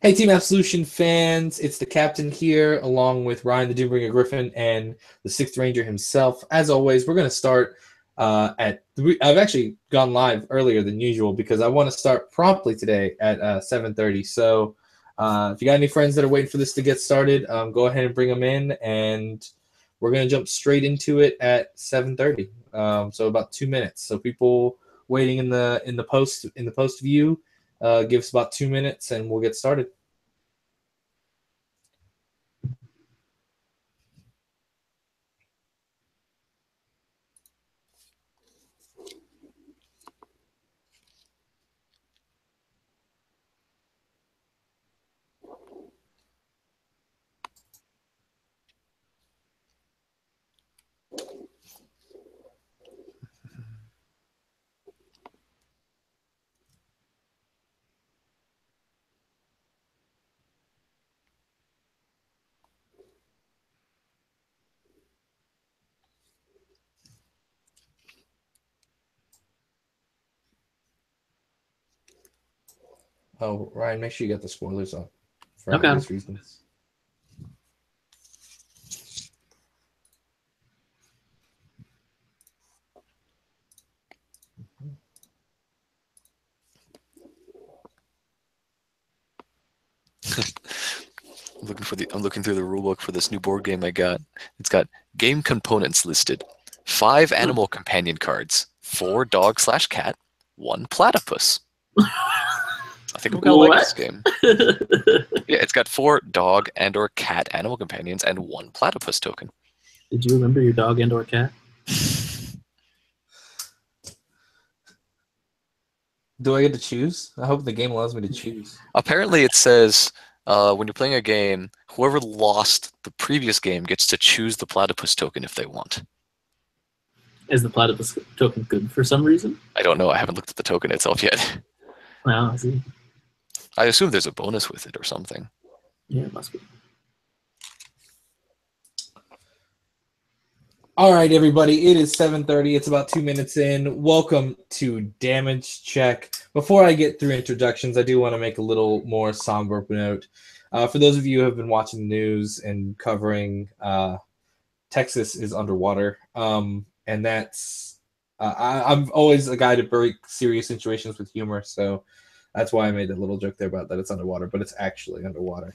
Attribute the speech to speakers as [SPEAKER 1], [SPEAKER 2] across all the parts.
[SPEAKER 1] Hey, Team Absolution fans, it's the captain here, along with Ryan the Doombringer Griffin and the Sixth Ranger himself. As always, we're going to start at 3. I've actually gone live earlier than usual because I want to start promptly today at 7:30. So if you got any friends that are waiting for this to get started, go ahead and bring them in, and we're going to jump straight into it at 7:30. So about 2 minutes. So people waiting in the post view. Give us about 2 minutes and we'll get started. Oh, Ryan, make sure you get the spoilers on for obvious reasons.
[SPEAKER 2] I'm looking through the rulebook for this new board game I got. It's got game components listed: 5 animal companion cards, 4 dog/cat, 1 platypus. I think I'm gonna like this game. Yeah, it's got 4 dog and/or cat animal companions and 1 platypus token.
[SPEAKER 3] Did you remember your dog and/or cat?
[SPEAKER 1] Do I get to choose? I hope the game allows me to choose.
[SPEAKER 2] Apparently, it says when you're playing a game, whoever lost the previous game gets to choose the platypus token if they want.
[SPEAKER 3] Is the platypus token good for some reason?
[SPEAKER 2] I don't know. I haven't looked at the token itself yet.
[SPEAKER 3] No, I see.
[SPEAKER 2] I assume there's a bonus with it or something.
[SPEAKER 3] Yeah, it must be.
[SPEAKER 1] All right, everybody. It is 7:30. It's about 2 minutes in. Welcome to Damage Check. Before I get through introductions, I do want to make a little more somber note. For those of you who have been watching the news and covering, Texas is underwater. And that's I'm always a guy to break serious situations with humor, so that's why I made that little joke there about that it's underwater, but it's actually underwater.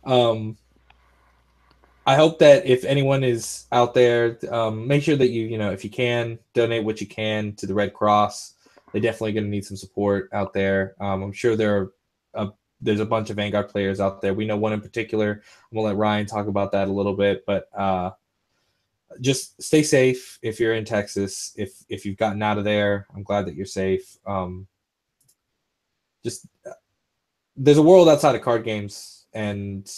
[SPEAKER 1] I hope that if anyone is out there, make sure that you if you can, donate what you can to the Red Cross. They're definitely going to need some support out there. I'm sure there's a bunch of Vanguard players out there. We know one in particular. I'm going to let Ryan talk about that a little bit, but just stay safe if you're in Texas. If you've gotten out of there, I'm glad that you're safe. There's a world outside of card games, and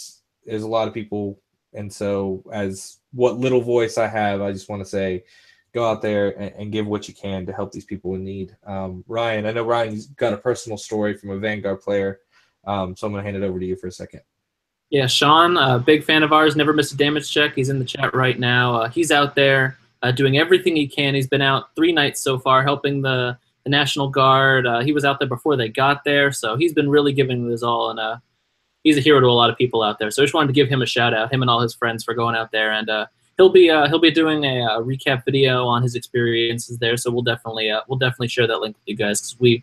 [SPEAKER 1] there's a lot of people. And so as what little voice I have, I just want to say, go out there and give what you can to help these people in need. Ryan, I know Ryan's got a personal story from a Vanguard player, so I'm going to hand it over to you for a second.
[SPEAKER 3] Yeah, Sean, a big fan of ours, never missed a damage check. He's in the chat right now. He's out there doing everything he can. He's been out 3 nights so far helping the National Guard. He was out there before they got there, so he's been really giving his all, and he's a hero to a lot of people out there. So I just wanted to give him a shout out, him and all his friends, for going out there. And he'll be doing a recap video on his experiences there. So we'll definitely share that link with you guys, because we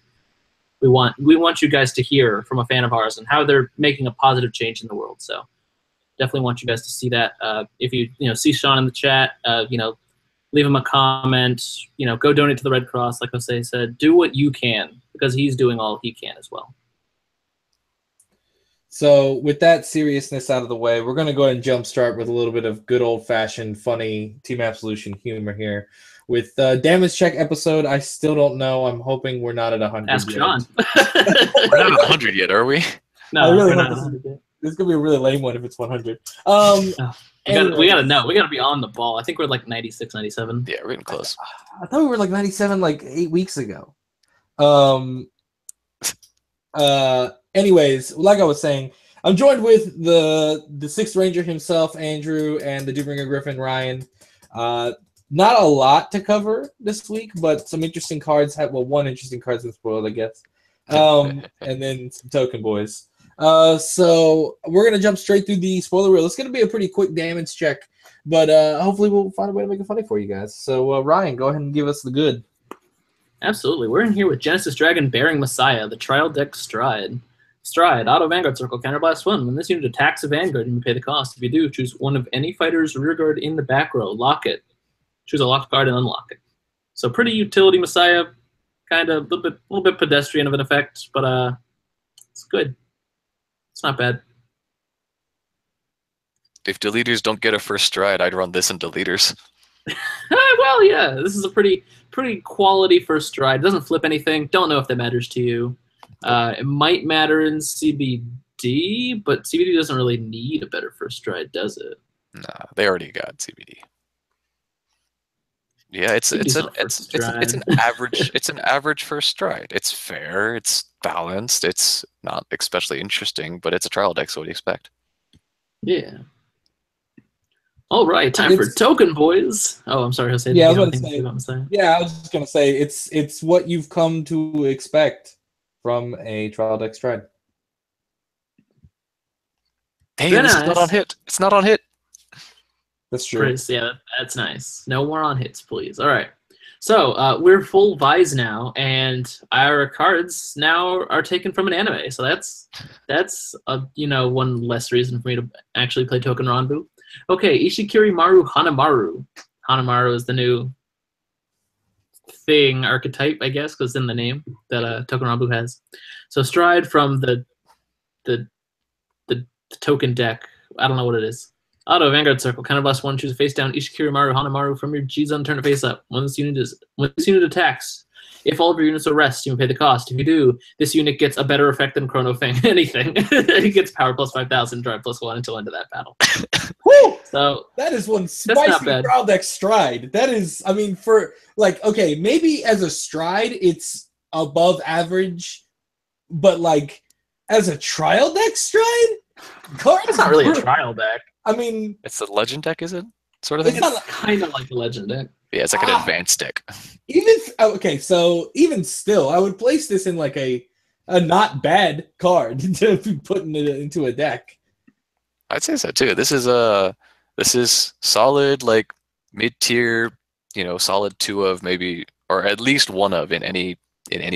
[SPEAKER 3] want you guys to hear from a fan of ours and how they're making a positive change in the world. So definitely want you guys to see that. If you see Sean in the chat, leave him a comment. Go donate to the Red Cross. Like Jose said, do what you can, because he's doing all he can as well.
[SPEAKER 1] So with that seriousness out of the way, we're going to go ahead and jumpstart with a little bit of good old-fashioned, funny Team Absolution humor here. With Damage Check episode, I still don't know. I'm hoping we're not at 100
[SPEAKER 3] Ask
[SPEAKER 1] yet.
[SPEAKER 3] Sean.
[SPEAKER 2] We're not at 100 yet, are we?
[SPEAKER 3] No,
[SPEAKER 1] I really
[SPEAKER 3] we're
[SPEAKER 1] hope
[SPEAKER 3] not.
[SPEAKER 1] this is going to be a really lame one if it's 100.
[SPEAKER 3] We got to know. We got to be on the ball. I think we're like 96, 97.
[SPEAKER 2] Yeah, we're getting close.
[SPEAKER 1] I thought we were like 97 like 8 weeks ago. Anyways, like I was saying, I'm joined with the Sixth Ranger himself, Andrew, and the Doombringer Griffin, Ryan. Not a lot to cover this week, but some interesting cards. One interesting card's been spoiled, I guess. And then some token boys. So we're gonna jump straight through the spoiler reel. It's gonna be a pretty quick damage check, but hopefully we'll find a way to make it funny for you guys. So Ryan, go ahead and give us the good.
[SPEAKER 3] Absolutely. We're in here with Genesis Dragon Bearing Messiah, the trial deck Stride. Stride, auto Vanguard Circle, Counterblast 1. When this unit attacks a Vanguard, you may pay the cost. If you do, choose one of any fighter's rear guard in the back row. Lock it. Choose a locked card and unlock it. So pretty utility Messiah, kind of a little bit pedestrian of an effect, but it's good. It's not bad.
[SPEAKER 2] If deleters don't get a first stride, I'd run this in deleters.
[SPEAKER 3] Well, yeah, this is a pretty quality first stride. Doesn't flip anything. Don't know if that matters to you. It might matter in CBD, but CBD doesn't really need a better first stride, does it?
[SPEAKER 2] Nah, they already got CBD. Yeah, it's an average first stride. It's fair. It's balanced. It's not especially interesting, but it's a trial deck, so what do you expect?
[SPEAKER 3] Yeah. All right, time for token, boys. Oh, I'm sorry, Jose.
[SPEAKER 1] Yeah, I was going to say. Yeah, I was just going to say it's what you've come to expect from a trial deck stride.
[SPEAKER 2] Hey, this is not on hit. It's not on hit.
[SPEAKER 1] That's true.
[SPEAKER 3] Yeah, that's nice. No more on hits, please. All right. So we're full Vise now, and our cards now are taken from an anime. So that's one less reason for me to actually play Token Ranbu. Okay, Ishikiri Maru Hanamaru. Hanamaru is the new thing archetype, I guess, because in the name that Token Ranbu has. So Stride from the token deck. I don't know what it is. Auto Vanguard Circle, Counterblast 1, choose a face down Ishikiri Maru Hanamaru from your G zone, turn it face up. When this unit attacks, if all of your units are rest, you may pay the cost. If you do, this unit gets a better effect than Chrono Fang. Anything. It gets power plus 5,000, drive plus 1 until end of that battle.
[SPEAKER 1] Woo!
[SPEAKER 3] So
[SPEAKER 1] that is one spicy trial deck stride. That is, I mean, for like, okay, maybe as a stride it's above average, but like as a trial deck stride,
[SPEAKER 3] it's not really a trial deck.
[SPEAKER 1] I mean,
[SPEAKER 2] it's a legend deck, is it? Sort of thing.
[SPEAKER 3] It's kind of like a legend deck.
[SPEAKER 2] Yeah, it's like an advanced deck.
[SPEAKER 1] So even still, I would place this in like a not bad card to be putting it into a deck.
[SPEAKER 2] I'd say so too. This is solid, like mid-tier, solid 2 of maybe, or at least 1 of in any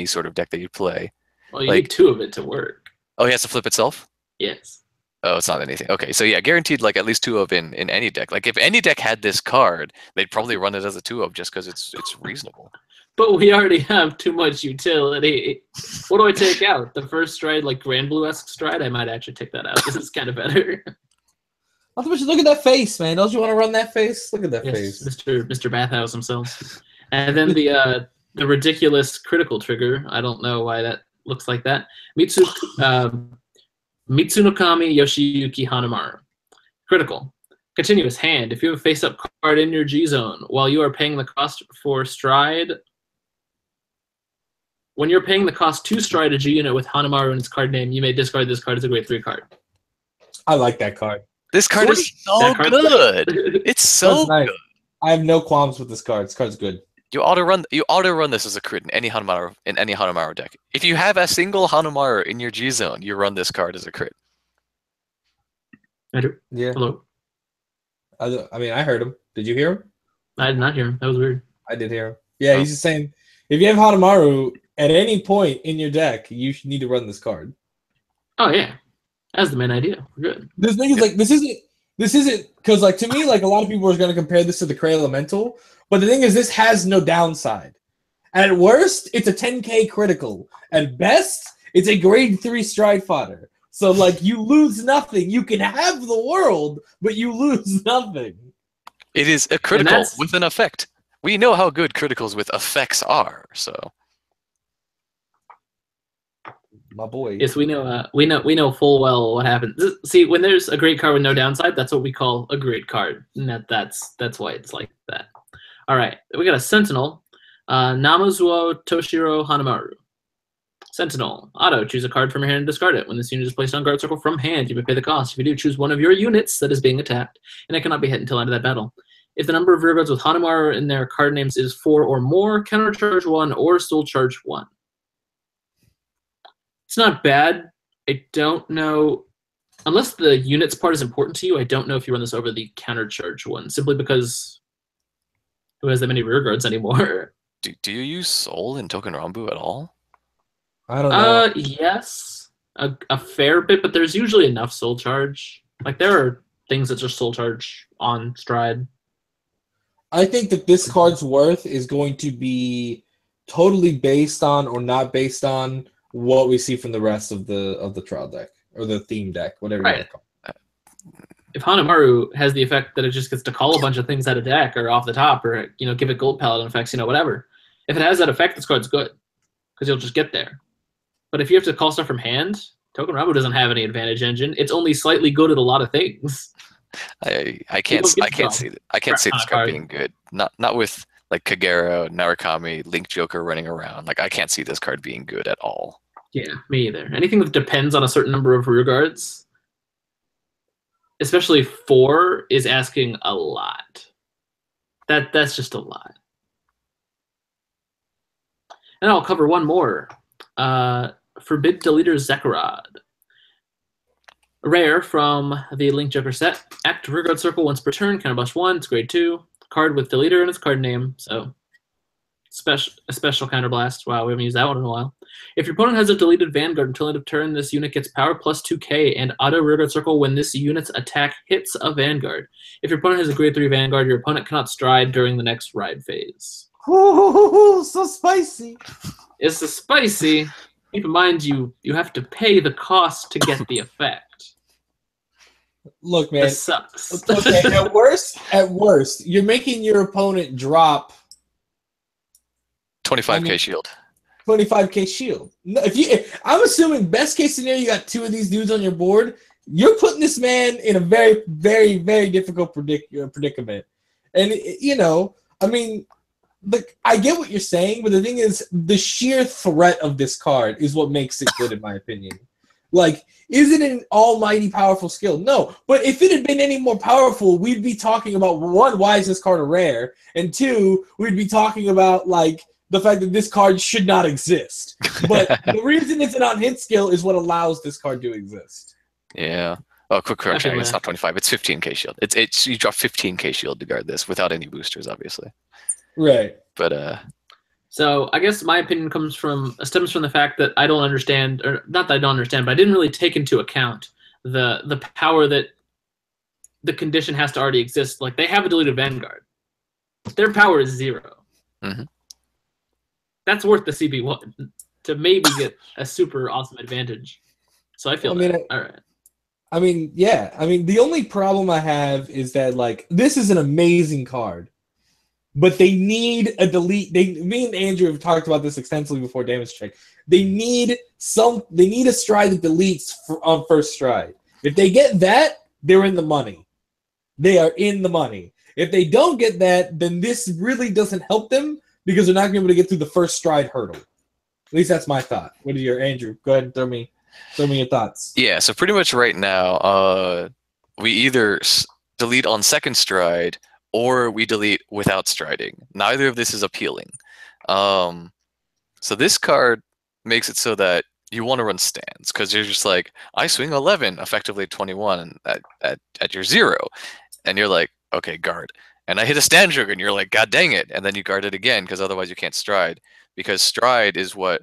[SPEAKER 2] sort of deck that you play.
[SPEAKER 3] Well, you need 2 of it to work.
[SPEAKER 2] Oh, he has to flip itself?
[SPEAKER 3] Yes.
[SPEAKER 2] Oh, it's not anything. Okay, so yeah, guaranteed like at least 2 of in any deck. Like if any deck had this card, they'd probably run it as a 2 of just because it's reasonable.
[SPEAKER 3] But we already have too much utility. What do I take out? The first stride, like Grand Blue-esque stride? I might actually take that out. This is kind of better.
[SPEAKER 1] Not too much. Look at that face, man. Don't you want to run that face? Look at that face.
[SPEAKER 3] Mr. Bathhouse himself. And then the ridiculous critical trigger. I don't know why that looks like that. Mitsunokami Yoshiyuki Hanamaru. Critical. Continuous hand. If you have a face-up card in your G-zone, while you are paying the cost for stride, when you're paying the cost to stride a G unit with Hanamaru in its card name, you may discard this card as a grade 3 card.
[SPEAKER 1] I like that card.
[SPEAKER 2] This card is so good. It's so good.
[SPEAKER 1] I have no qualms with this card. This card's good.
[SPEAKER 2] You auto run this as a crit in any Hanamaru deck. If you have a single Hanamaru in your G zone, you run this card as a crit.
[SPEAKER 3] I do.
[SPEAKER 1] Yeah.
[SPEAKER 3] Hello.
[SPEAKER 1] I mean, I heard him. Did you hear him?
[SPEAKER 3] I did not hear him. That was weird.
[SPEAKER 1] I did hear him. Yeah, He's just saying if you have Hanamaru at any point in your deck, you need to run this card.
[SPEAKER 3] Oh yeah, that's the main idea. We're good.
[SPEAKER 1] This thing is like this isn't because like to me like a lot of people are going to compare this to the Cray Elemental. But the thing is, this has no downside. At worst, it's a 10k critical. At best, it's a grade 3 stride fodder. So, like, you lose nothing. You can have the world, but you lose nothing.
[SPEAKER 2] It is a critical with an effect. We know how good criticals with effects are, so.
[SPEAKER 1] My boy.
[SPEAKER 3] Yes, we know full well what happens. See, when there's a great card with no downside, that's what we call a great card. And that's why it's like that. All right, we got a Sentinel, Namazuo Toshiro Hanamaru. Sentinel, auto, choose a card from your hand and discard it. When this unit is placed on guard circle from hand, you may pay the cost. If you do, choose one of your units that is being attacked, and it cannot be hit until end of that battle. If the number of rear guards with Hanamaru in their card names is 4 or more, countercharge 1 or soul charge 1. It's not bad. I don't know. Unless the units part is important to you, I don't know if you run this over the countercharge one, simply because who has that many rear guards anymore?
[SPEAKER 2] Do you use Soul in Token Rambu at all?
[SPEAKER 1] I don't know.
[SPEAKER 3] Yes, a fair bit, but there's usually enough soul charge. Like there are things that just soul charge on stride.
[SPEAKER 1] I think that this card's worth is going to be totally based on or not based on what we see from the rest of the trial deck or the theme deck, whatever you want
[SPEAKER 3] Right.
[SPEAKER 1] to call it.
[SPEAKER 3] If Hanamaru has the effect that it just gets to call a bunch of things out of deck or off the top, or give it gold paladin effects, whatever. If it has that effect, this card's good because you'll just get there. But if you have to call stuff from hand, Token Rabu doesn't have any advantage engine. It's only slightly good at a lot of things.
[SPEAKER 2] I can't see this card being good. Not with like Kagero, Narukami, Link Joker running around. Like I can't see this card being good at all.
[SPEAKER 3] Yeah, me either. Anything that depends on a certain number of rear guards, especially 4, is asking a lot. That's just a lot. And I'll cover one more. Forbid Deleter Zekarad. Rare from the Link Joker set. Act rearguard circle once per turn, counterblast 1, it's grade 2. Card with Deleter in its card name, so a special counterblast. Wow, we haven't used that one in a while. If your opponent has a deleted Vanguard until end of turn, this unit gets power plus 2k and auto rearguard circle when this unit's attack hits a Vanguard. If your opponent has a grade 3 Vanguard, your opponent cannot stride during the next ride phase.
[SPEAKER 1] Ooh, so spicy.
[SPEAKER 3] It's a spicy. Keep in mind you have to pay the cost to get the effect.
[SPEAKER 1] Look, man.
[SPEAKER 3] This sucks.
[SPEAKER 1] Okay, at worst, you're making your opponent drop
[SPEAKER 2] 25k shield.
[SPEAKER 1] 25k shield. No, I'm assuming best case scenario, you got 2 of these dudes on your board. You're putting this man in a very, very, very difficult predicament. And I mean, I get what you're saying, but the thing is, the sheer threat of this card is what makes it good, in my opinion. Like, is it an almighty powerful skill? No. But if it had been any more powerful, we'd be talking about, 1, why is this card a rare? And 2, we'd be talking about, like, the fact that this card should not exist. But the reason it's an on-hit skill is what allows this card to exist.
[SPEAKER 2] Yeah. Oh, quick correction. It's not 25. It's 15k shield. It's you drop 15k shield to guard this without any boosters, obviously.
[SPEAKER 1] Right.
[SPEAKER 2] But
[SPEAKER 3] So I guess my opinion stems from the fact that I don't understand, or not that I don't understand, but I didn't really take into account the power that the condition has to already exist. Like they have a deleted Vanguard. Their power is 0.
[SPEAKER 2] Mm-hmm.
[SPEAKER 3] That's worth the CB1 to maybe get a super awesome advantage. So I feel all right.
[SPEAKER 1] I mean, yeah. I mean, the only problem I have is that, like, this is an amazing card, but they need a delete. Me and Andrew have talked about this extensively before damage check. They need a stride that deletes on first stride. If they get that, they're in the money. They are in the money. If they don't get that, then this really doesn't help them because they're not going to be able to get through the first stride hurdle. At least that's my thought. What is your Andrew? Go ahead and throw me your thoughts.
[SPEAKER 2] Yeah, so pretty much right now, we either delete on second stride or we delete without striding. Neither of this is appealing. So this card makes it so that you want to run stands because you're just like, I swing 11, effectively 21 at your 0. And you're like, okay, guard. And I hit a stand trigger and you're like, God dang it. And then you guard it again because otherwise you can't stride. Because stride is what,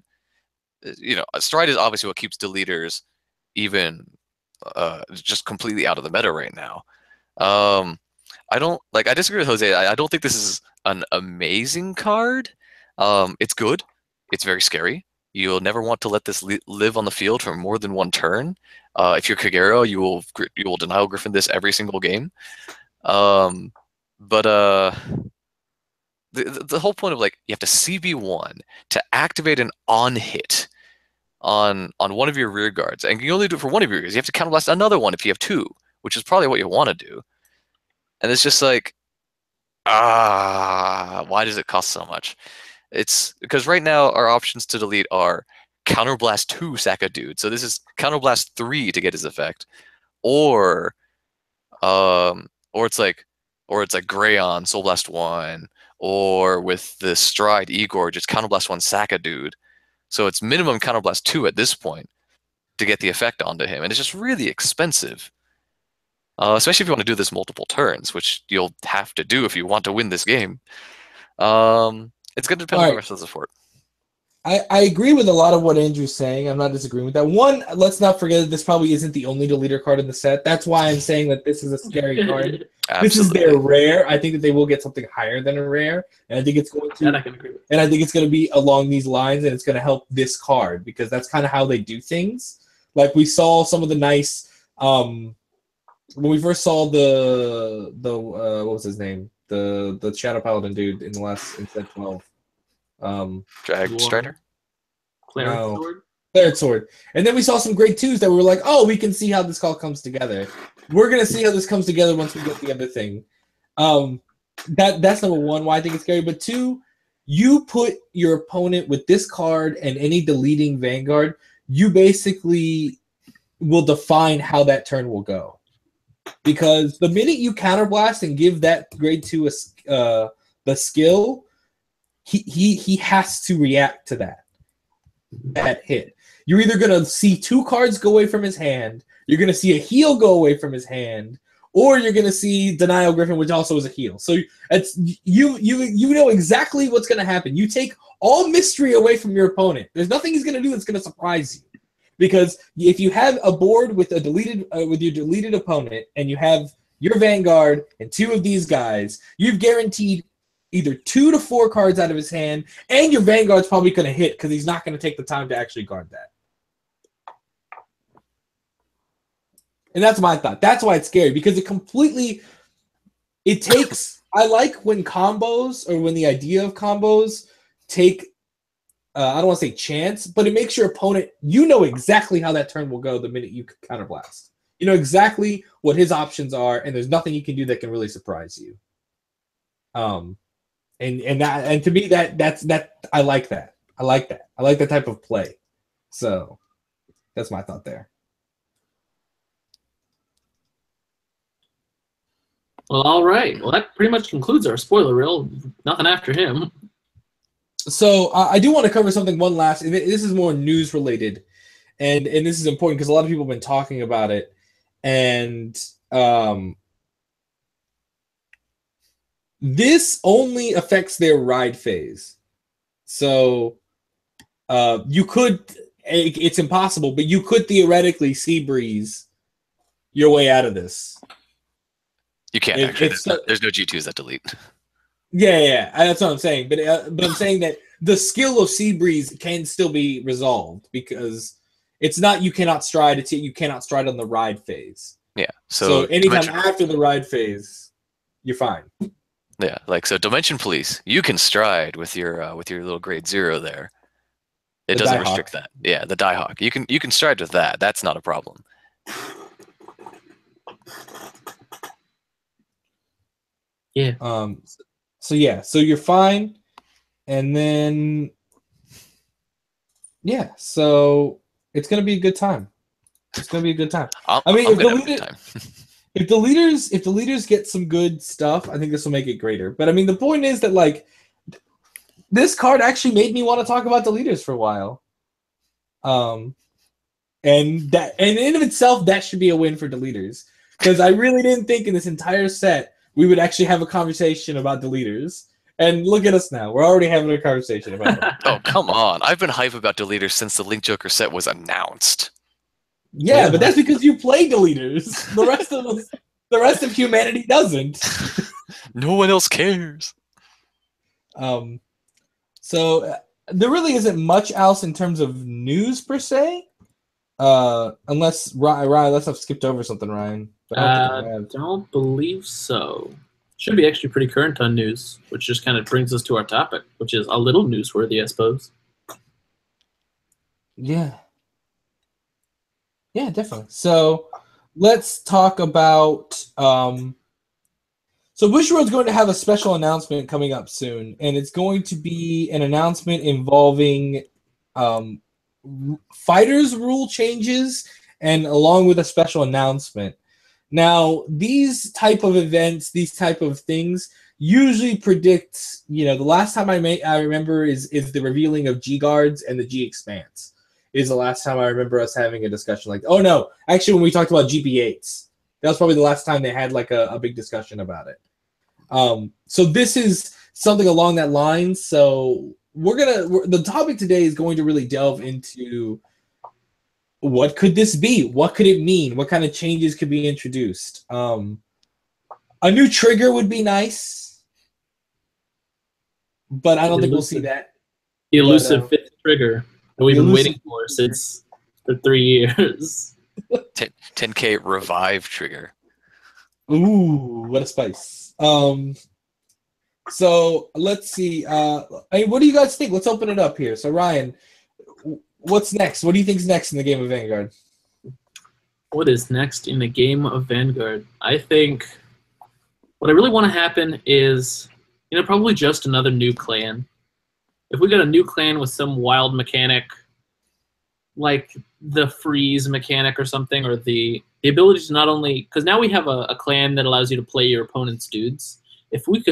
[SPEAKER 2] stride is obviously what keeps deleters even just completely out of the meta right now. I disagree with Jose. I don't think this is an amazing card. It's good. It's very scary. You'll never want to let this live on the field for more than 1 turn. If you're Kagero, you will denial Griffin this every single game. But the whole point of, like, you have to CB1 to activate an on hit on one of your rear guards, and you only do it for one of your rears. You have to counterblast another one if you have 2, which is probably what you want to do. And it's just like, why does it cost so much? It's because right now our options to delete are counterblast 2, sack a dude. So this is counterblast 3 to get his effect, or it's like Grayon, Soul Blast 1, or with the Stride Igor, just counterblast 1, sack a dude. So it's minimum counterblast 2 at this point. to get the effect onto him, and it's just really expensive. Especially if you want to do this multiple turns, which you'll have to do if you want to win this game. It's going to depend on the rest of the support.
[SPEAKER 1] I agree with a lot of what Andrew's saying. I'm not disagreeing with that. One, let's not forget that this probably isn't the only deleter card in the set. That's why I'm saying that this is a scary card.
[SPEAKER 2] Absolutely.
[SPEAKER 1] This is their rare. I think that they will get something higher than a rare, and I think it's going to.
[SPEAKER 3] That I can agree with.
[SPEAKER 1] And I think it's going to be along these lines, and it's going to help this card because that's kind of how they do things. Like we saw some of the nice. When we first saw the what was his name? The Shadow Paladin dude in the last in set 12.
[SPEAKER 2] Drag Strider?
[SPEAKER 1] Cleric Sword. And then we saw some grade 2s that we were like, oh, we can see how this all comes together. We're going to see how this comes together once we get the other thing. That's number one, why I think it's scary. But two, you put your opponent with this card and any deleting Vanguard, you basically will define how that turn will go. Because the minute you counterblast and give that grade 2 the skill, he has to react to that hit. You're either going to see 2 cards go away from his hand, you're going to see a heal go away from his hand, or you're going to see Denial Griffin, which also is a heal. So it's you know exactly what's going to happen. You take all mystery away from your opponent. There's nothing he's going to do that's going to surprise you. Because if you have a board with a deleted with your deleted opponent, and you have your Vanguard and 2 of these guys, you've guaranteed either 2 to 4 cards out of his hand, and your Vanguard's probably going to hit because he's not going to take the time to actually guard that. And that's my thought. That's why it's scary, because it takes, I like when combos, or when the idea of combos take, I don't want to say chance, but it makes your opponent, you know exactly how that turn will go the minute you counterblast. You know exactly what his options are, and there's nothing you can do that can really surprise you. And to me that's I like that. I like that. I like that type of play. So that's my thought there.
[SPEAKER 3] Well, all right. Well, that pretty much concludes our spoiler reel. Nothing after him.
[SPEAKER 1] So I do want to cover something one last. This is more news related, and this is important because a lot of people have been talking about it, and this only affects their ride phase. So you could, it's impossible, but you could theoretically sea breeze your way out of this.
[SPEAKER 2] You can't actually. There's no G2s that delete.
[SPEAKER 1] Yeah, that's what I'm saying. But I'm saying that the skill of Sea Breeze can still be resolved, because it's not you cannot stride. It's you cannot stride on the ride phase.
[SPEAKER 2] Yeah.
[SPEAKER 1] So anytime after the ride phase, you're fine.
[SPEAKER 2] Yeah, like so. Dimension Police, you can stride with your little grade 0 there. It doesn't restrict that. Yeah, the Diehawk. You can stride with that. That's not a problem.
[SPEAKER 3] Yeah.
[SPEAKER 1] So you're fine, and then so it's gonna be a good time. It's gonna be a good time. If the leaders get some good stuff, I think this will make it greater. But I mean, the point is that like this card actually made me want to talk about the leaders for a while. And in and of itself, that should be a win for deleters, because I really didn't think in this entire set we would actually have a conversation about deleters. And look at us now. We're already having a conversation about them.
[SPEAKER 2] Oh, come on. I've been hype about deleters since the Link Joker set was announced.
[SPEAKER 1] Yeah, but that's because you play deleters. The rest of humanity doesn't.
[SPEAKER 2] No one else cares.
[SPEAKER 1] So there really isn't much else in terms of news per se. Unless I've skipped over something, Ryan.
[SPEAKER 3] I don't believe so. Should be actually pretty current on news, which just kind of brings us to our topic, which is a little newsworthy, I suppose.
[SPEAKER 1] Yeah. Yeah, definitely. So let's talk about so Bushiroad's going to have a special announcement coming up soon, and it's going to be an announcement involving fighters rule changes, and along with a special announcement. Now, these type of events, these type of things usually predict, the last time I remember is the revealing of G guards and the G expanse. is the last time I remember us having a discussion like. Oh no, actually, when we talked about GP8s, that was probably the last time they had like a big discussion about it. So this is something along that line. So the topic today is going to really delve into what could this be? What could it mean? What kind of changes could be introduced? A new trigger would be nice, but I don't think we'll see that.
[SPEAKER 3] The elusive fifth trigger that we've been waiting for since for 3 years.
[SPEAKER 2] 10K revive trigger.
[SPEAKER 1] Ooh, what a spice. So let's see. What do you guys think? Let's open it up here. So Ryan, what's next? What do you think's next in the game of Vanguard?
[SPEAKER 3] What is next in the game of Vanguard? I think what I really want to happen is, probably just another new clan. If we got a new clan with some wild mechanic, like the freeze mechanic or something, or the ability to not only, because now we have a clan that allows you to play your opponent's dudes. If we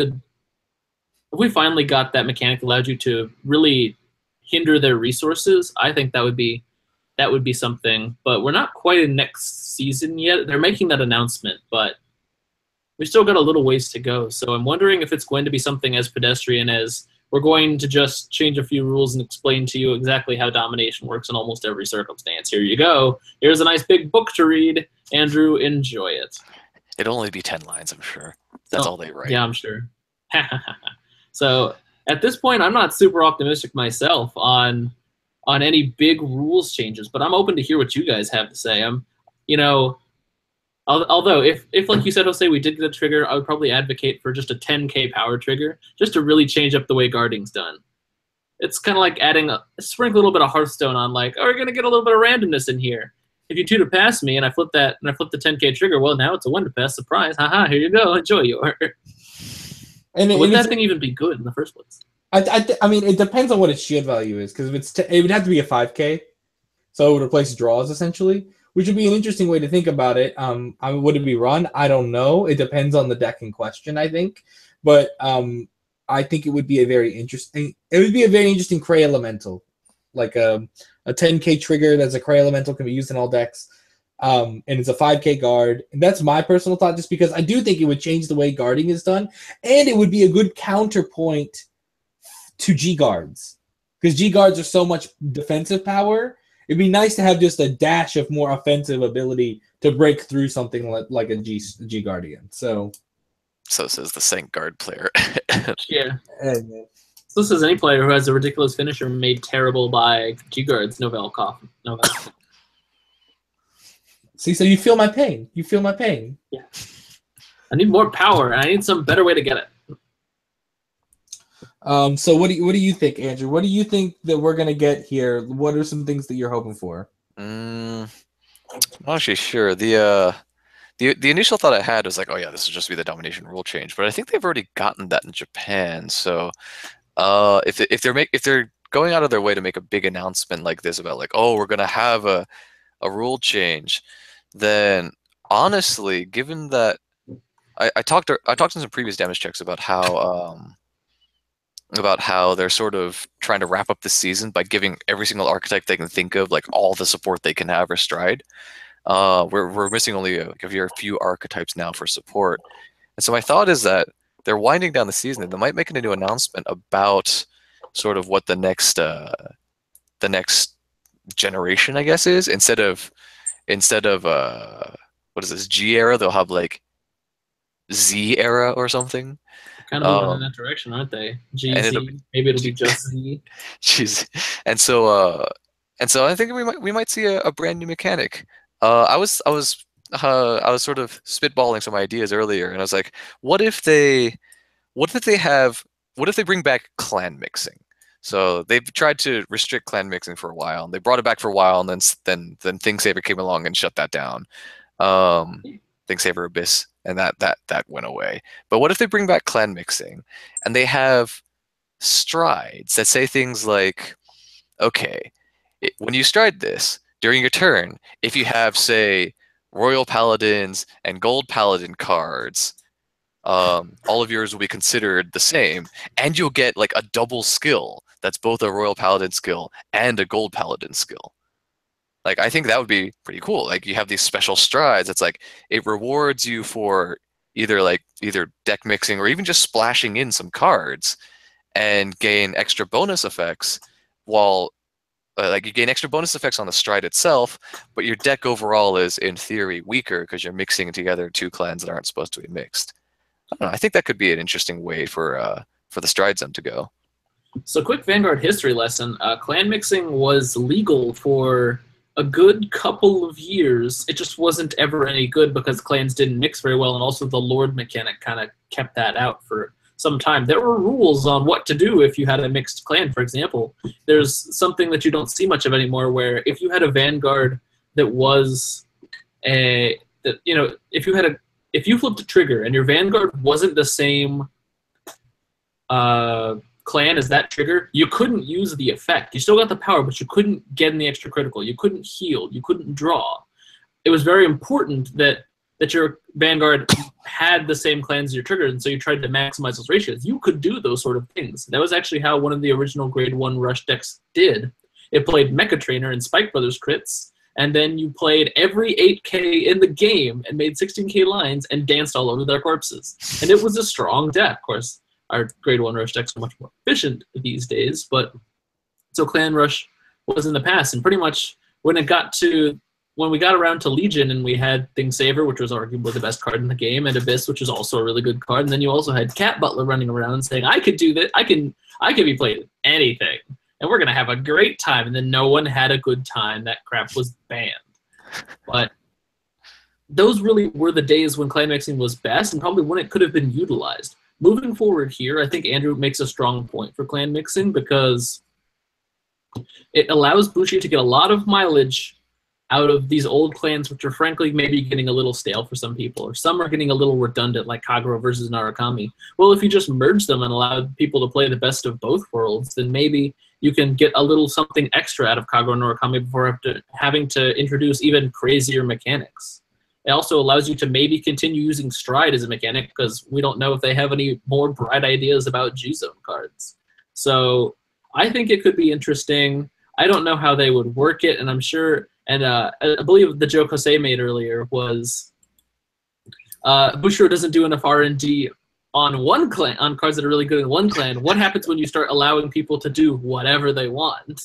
[SPEAKER 3] finally got that mechanic that allowed you to really hinder their resources, I think that would be something. But we're not quite in next season yet. They're making that announcement, but we still got a little ways to go. So I'm wondering if it's going to be something as pedestrian as we're going to just change a few rules and explain to you exactly how domination works in almost every circumstance. Here you go. Here's a nice big book to read. Andrew, enjoy it.
[SPEAKER 2] It'll only be 10 lines, I'm sure. That's all they write.
[SPEAKER 3] Yeah, I'm sure. So at this point, I'm not super optimistic myself on any big rules changes, but I'm open to hear what you guys have to say. Although if like you said, Jose, we did get a trigger, I would probably advocate for just a 10K power trigger, just to really change up the way guarding's done. It's kind of like adding sprinkle a little bit of Hearthstone on, like, oh, we're gonna get a little bit of randomness in here. If you 2 to pass me and I flip the 10K trigger, well, now it's a 1 to pass, surprise, haha, here you go, enjoy yours. And would that thing even be good in the first place?
[SPEAKER 1] I mean, it depends on what its shield value is, because if it would have to be a 5K, so it would replace draws essentially, which would be an interesting way to think about it. Would it be run? I don't know. It depends on the deck in question, I think, but I think it would be a very interesting. It would be a very interesting Cray Elemental, like a 10K trigger that's a Cray Elemental, can be used in all decks. And it's a 5K guard. And that's my personal thought, just because I do think it would change the way guarding is done, and it would be a good counterpoint to G guards, because G guards are so much defensive power. It'd be nice to have just a dash of more offensive ability to break through something like a G Guardian. So
[SPEAKER 2] says the Sank Guard player.
[SPEAKER 3] Yeah. So says any player who has a ridiculous finisher made terrible by G Guards. Novell cough. Novell.
[SPEAKER 1] See, so you feel my pain. You feel my pain.
[SPEAKER 3] Yeah. I need more power, and I need some better way to get it.
[SPEAKER 1] So what do you think, Andrew? What do you think that we're gonna get here? What are some things that you're hoping for?
[SPEAKER 2] I'm not actually sure. The initial thought I had was like, oh yeah, this will just be the domination rule change, but I think they've already gotten that in Japan. So if they're going out of their way to make a big announcement like this about like, oh, we're gonna have a rule change, then honestly, given that I talked in some previous damage checks about how they're sort of trying to wrap up the season by giving every single archetype they can think of like all the support they can have or stride. We're missing only a few archetypes now for support, and so my thought is that they're winding down the season and they might make a new announcement about sort of what the next generation, I guess, is. Instead of what is this, G era, they'll have like Z era or something.
[SPEAKER 3] Kind of moving in that direction, aren't they? GZ. Maybe it'll be just Z.
[SPEAKER 2] Jeez. And so I think we might see a brand new mechanic. I was sort of spitballing some ideas earlier, and I was like, what if they bring back clan mixing? So they've tried to restrict clan mixing for a while, and they brought it back for a while, and then ThingSaver came along and shut that down. ThingSaver Abyss, and that went away. But what if they bring back clan mixing, and they have strides that say things like, okay, when you stride this during your turn, if you have, say, Royal Paladins and Gold Paladin cards, all of yours will be considered the same, and you'll get like a double skill that's both a Royal Paladin skill and a Gold Paladin skill. Like, I think that would be pretty cool. Like, you have these special strides. It's like it rewards you for either deck mixing or even just splashing in some cards and gain extra bonus effects while like you gain extra bonus effects on the stride itself, but your deck overall is in theory weaker because you're mixing together two clans that aren't supposed to be mixed. I don't know. I think that could be an interesting way for the stride zone to go.
[SPEAKER 3] So, quick Vanguard history lesson. Clan mixing was legal for a good couple of years. It just wasn't ever any good because clans didn't mix very well, and also the Lord mechanic kind of kept that out for some time. There were rules on what to do if you had a mixed clan, for example. There's something that you don't see much of anymore where if you had a Vanguard that was if you flipped a trigger and your Vanguard wasn't the same clan as that trigger, you couldn't use the effect. You still got the power, but you couldn't get in the extra critical. You couldn't heal. You couldn't draw. It was very important that your Vanguard had the same clans as your trigger, and so you tried to maximize those ratios. You could do those sort of things. That was actually how one of the original Grade 1 Rush decks did. It played Mecha Trainer and Spike Brothers crits, and then you played every 8K in the game and made 16K lines and danced all over their corpses. And it was a strong deck. Of course, our Grade 1 Rush decks are much more efficient these days, but so Clan Rush was in the past, and pretty much when we got around to Legion and we had Thingsaver, which was arguably the best card in the game, and Abyss, which was also a really good card, and then you also had Cat Butler running around saying, I could do that, I can be played in anything, and we're going to have a great time, and then no one had a good time. That crap was banned. But those really were the days when clan mixing was best, and probably when it could have been utilized. Moving forward here, I think Andrew makes a strong point for clan mixing because it allows Bushi to get a lot of mileage out of these old clans, which are frankly maybe getting a little stale for some people, or some are getting a little redundant, like Kagero versus Narukami. Well, if you just merge them and allow people to play the best of both worlds, then maybe you can get a little something extra out of Kagero and Narukami before having to introduce even crazier mechanics. It also allows you to maybe continue using Stride as a mechanic because we don't know if they have any more bright ideas about G-Zone cards. So I think it could be interesting. I don't know how they would work it, and I'm sure... And I believe the joke Jose made earlier was Bushiro doesn't do enough R&D on one clan, on cards that are really good in one clan. What happens when you start allowing people to do whatever they want?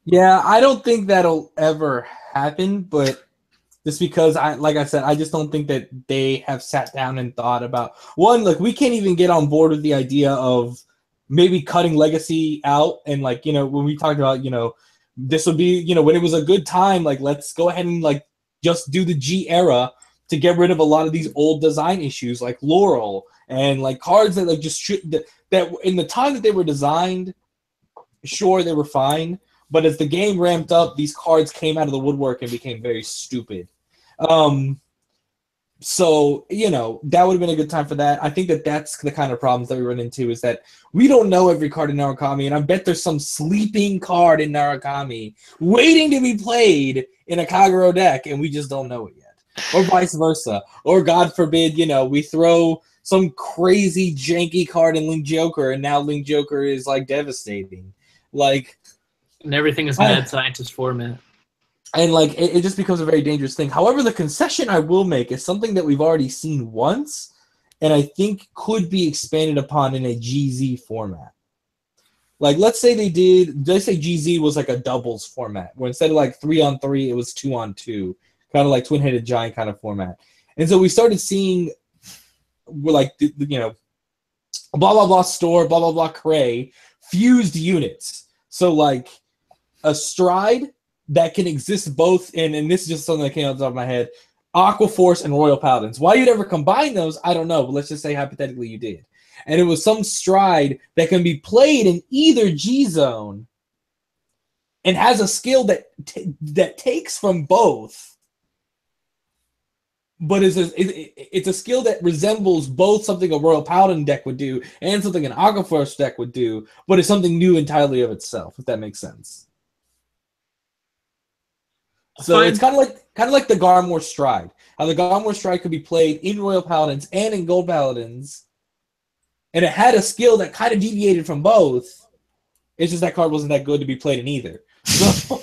[SPEAKER 1] Yeah, I don't think that'll ever happen, but just because, like I said, I just don't think that they have sat down and thought about... One, like, we can't even get on board with the idea of maybe cutting Legacy out, and, like, when we talked about, this would be, when it was a good time, like, let's go ahead and, like, just do the G era to get rid of a lot of these old design issues, like Laurel, and, like, cards that, like, just that in the time that they were designed, sure, they were fine, but as the game ramped up, these cards came out of the woodwork and became very stupid. So, that would have been a good time for that. I think that that's the kind of problems that we run into, is that we don't know every card in Narukami, and I bet there's some sleeping card in Narukami waiting to be played in a Kagero deck, and we just don't know it yet. Or vice versa. Or, God forbid, we throw some crazy janky card in Link Joker, and now Link Joker is, like, devastating. Like...
[SPEAKER 3] And everything is Mad Scientist format.
[SPEAKER 1] And, like, it just becomes a very dangerous thing. However, the concession I will make is something that we've already seen once, and I think could be expanded upon in a GZ format. Like, let's say GZ was like a doubles format, where instead of like 3-on-3, it was 2-on-2, kind of like twin-headed giant kind of format. And so we started seeing, like, blah, blah, blah store, blah, blah, blah Cray, fused units. So, like, a Stride that can exist both in, and this is just something that came off the top of my head, Aqua Force and Royal Paladins. Why you'd ever combine those, I don't know, but let's just say hypothetically you did. And it was some Stride that can be played in either G-Zone and has a skill that takes from both, but it's a skill that resembles both something a Royal Paladin deck would do and something an Aqua Force deck would do, but it's something new entirely of itself, if that makes sense. So it's kind of like the Garmor Stride. How the Garmor Stride could be played in Royal Paladins and in Gold Paladins, and it had a skill that kind of deviated from both. It's just that card wasn't that good to be played in either. So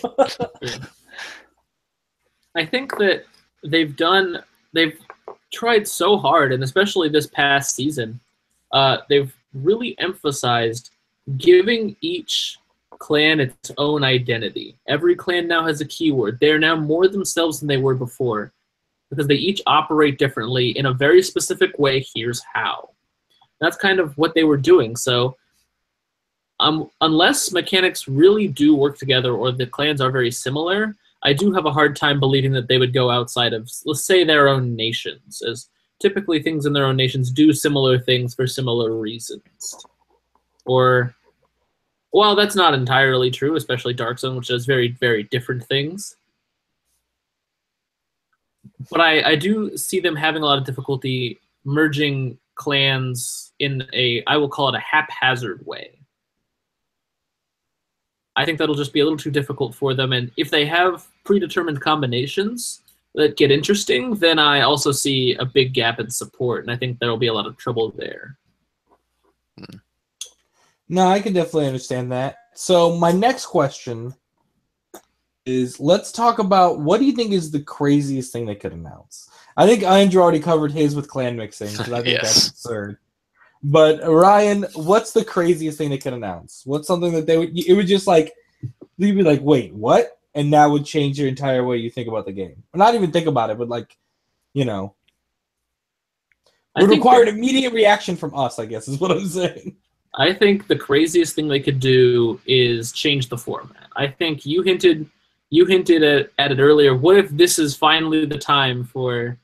[SPEAKER 3] I think that they've tried so hard, and especially this past season, they've really emphasized giving each clan its own identity. Every clan now has a keyword. They are now more themselves than they were before because they each operate differently in a very specific way. Here's how. That's kind of what they were doing. So unless mechanics really do work together or the clans are very similar, I do have a hard time believing that they would go outside of, let's say, their own nations, as typically things in their own nations do similar things for similar reasons. Or, well, that's not entirely true, especially Dark Zone, which does very, very different things. But I do see them having a lot of difficulty merging clans in a, I will call it a haphazard way. I think that'll just be a little too difficult for them. And if they have predetermined combinations that get interesting, then I also see a big gap in support. And I think there'll be a lot of trouble there.
[SPEAKER 1] No, I can definitely understand that. So my next question is, let's talk about what do you think is the craziest thing they could announce? I think Andrew already covered his with clan mixing, because I think that's absurd. But Ryan, what's the craziest thing they could announce? What's something that it would just like, you'd be like, wait, what? And that would change your entire way you think about the game. Or not even think about it, but like, you know, would require an immediate reaction from us, I guess, is what I'm saying.
[SPEAKER 3] I think the craziest thing they could do is change the format. I think you hinted at it earlier. What if this is finally the time for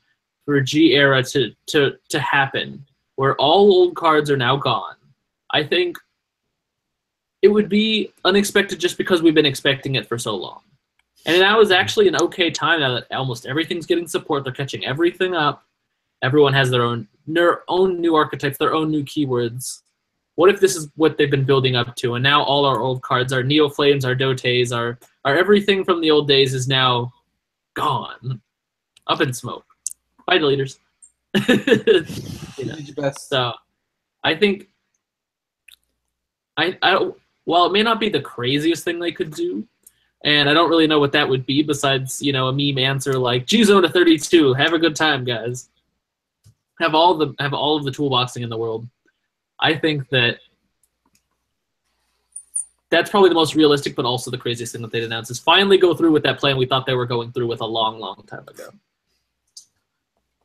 [SPEAKER 3] G era to happen, where all old cards are now gone? I think it would be unexpected just because we've been expecting it for so long. And now is actually an okay time now that almost everything's getting support. They're catching everything up. Everyone has their own new archetypes, their own new keywords. What if this is what they've been building up to, and now all our old cards, our Neo Flames, our Dotes, our everything from the old days is now gone, up in smoke. Bye, deleters. So, I think while it may not be the craziest thing they could do, and I don't really know what that would be besides, you know, a meme answer like G-Zone to 32, have a good time, guys. Have all of the toolboxing in the world. I think that's probably the most realistic, but also the craziest thing that they'd announce is finally go through with that plan we thought they were going through with a long, long time ago.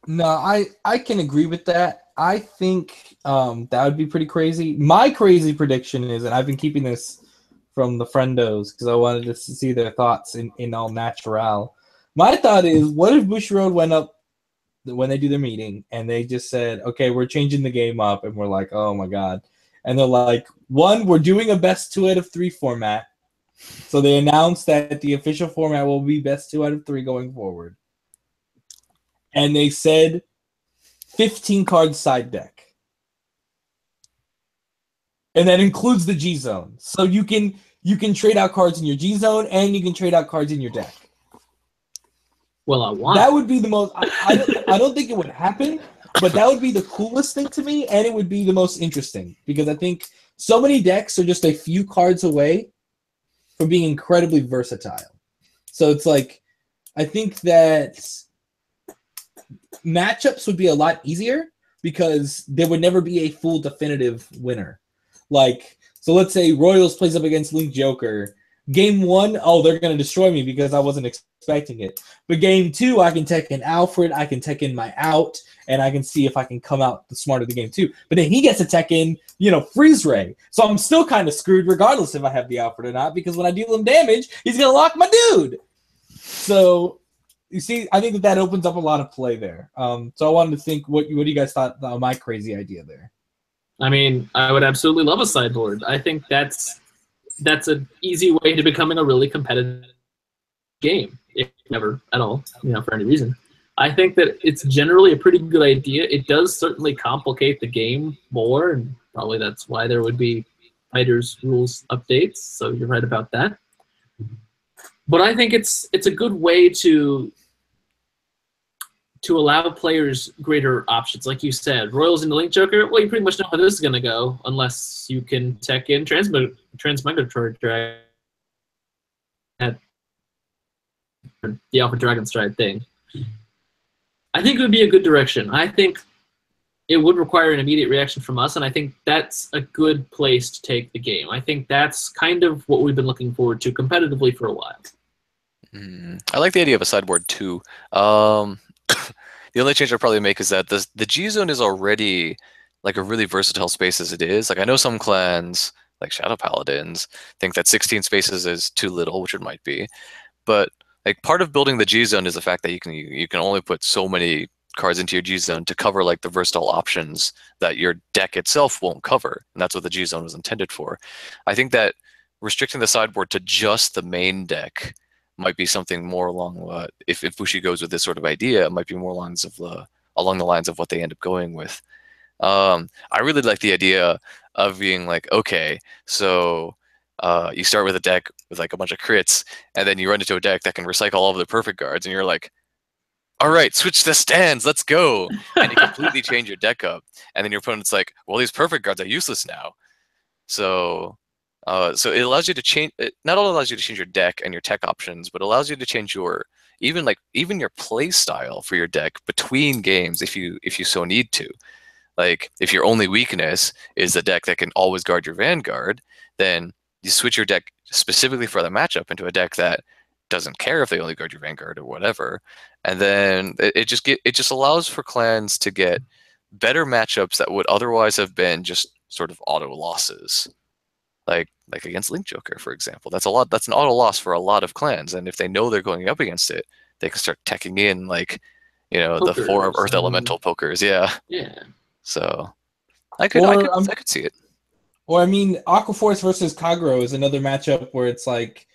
[SPEAKER 1] No, I can agree with that. I think that would be pretty crazy. My crazy prediction is, and I've been keeping this from the friendos because I wanted to see their thoughts in all natural. My thought is, what if Bushiroad went up when they do their meeting and they just said, okay, we're changing the game up, and we're like, oh my god. And they're like, one, we're doing a best 2 out of 3 format. So they announced that the official format will be best 2 out of 3 going forward. And they said 15 card side deck. And that includes the G zone. So you can trade out cards in your G zone and you can trade out cards in your deck.
[SPEAKER 3] Well, I want
[SPEAKER 1] that would be the most. I don't think it would happen, but that would be the coolest thing to me, and it would be the most interesting because I think so many decks are just a few cards away from being incredibly versatile. So it's like, I think that matchups would be a lot easier because there would never be a full definitive winner. Like, so let's say Royals plays up against Link Joker. Game 1, oh, they're going to destroy me because I wasn't expecting it. But game 2, I can tech in Alfred, I can tech in my out, and I can see if I can come out the smart of the game 2. But then he gets to tech in, Freeze Ray. So I'm still kind of screwed regardless if I have the Alfred or not, because when I deal him damage, he's going to lock my dude. So, you see, I think that opens up a lot of play there. So I wanted to think, what do you guys thought of my crazy idea there?
[SPEAKER 3] I mean, I would absolutely love a sideboard. I think that's an easy way to becoming a really competitive game, if never at all, for any reason. I think that it's generally a pretty good idea. It does certainly complicate the game more, and probably that's why there would be fighters rules updates, so you're right about that. But I think it's a good way to allow players greater options. Like you said, Royals into Link Joker, well, you pretty much know how this is going to go, unless you can tech in Transmigratory Dragon. the Alpha Dragon Stride thing. I think it would be a good direction. I think it would require an immediate reaction from us, and I think that's a good place to take the game. I think that's kind of what we've been looking forward to competitively for a while.
[SPEAKER 2] I like the idea of a sideboard too. The only change I'll probably make is that the G zone is already like a really versatile space as it is. Like I know some clans, like Shadow Paladins, think that 16 spaces is too little, which it might be. But like part of building the G zone is the fact that you can only put so many cards into your G zone to cover like the versatile options that your deck itself won't cover, and that's what the G zone was intended for. I think that restricting the sideboard to just the main deck might be something more along if Bushi goes with this sort of idea, it might be more along the lines of what they end up going with. I really like the idea of being like, okay, so you start with a deck with like a bunch of crits, and then you run into a deck that can recycle all of the perfect cards, and you're like, all right, switch the stands, let's go. And you completely change your deck up. And then your opponent's like, well, these perfect cards are useless now. So it allows you to change, it not only allows you to change your deck and your tech options, but allows you to change your, even your play style for your deck between games if you so need to. Like if your only weakness is a deck that can always guard your Vanguard, then you switch your deck specifically for the matchup into a deck that doesn't care if they only guard your Vanguard or whatever. And then it just allows for clans to get better matchups that would otherwise have been just sort of auto losses. Like against Link Joker, for example. That's an auto loss for a lot of clans. And if they know they're going up against it, they can start teching in like, pokers, the 4 Earth Elemental pokers. Yeah.
[SPEAKER 3] Yeah.
[SPEAKER 2] So I could see it.
[SPEAKER 1] Or I mean, Aquaforce versus Kagero is another matchup where it's like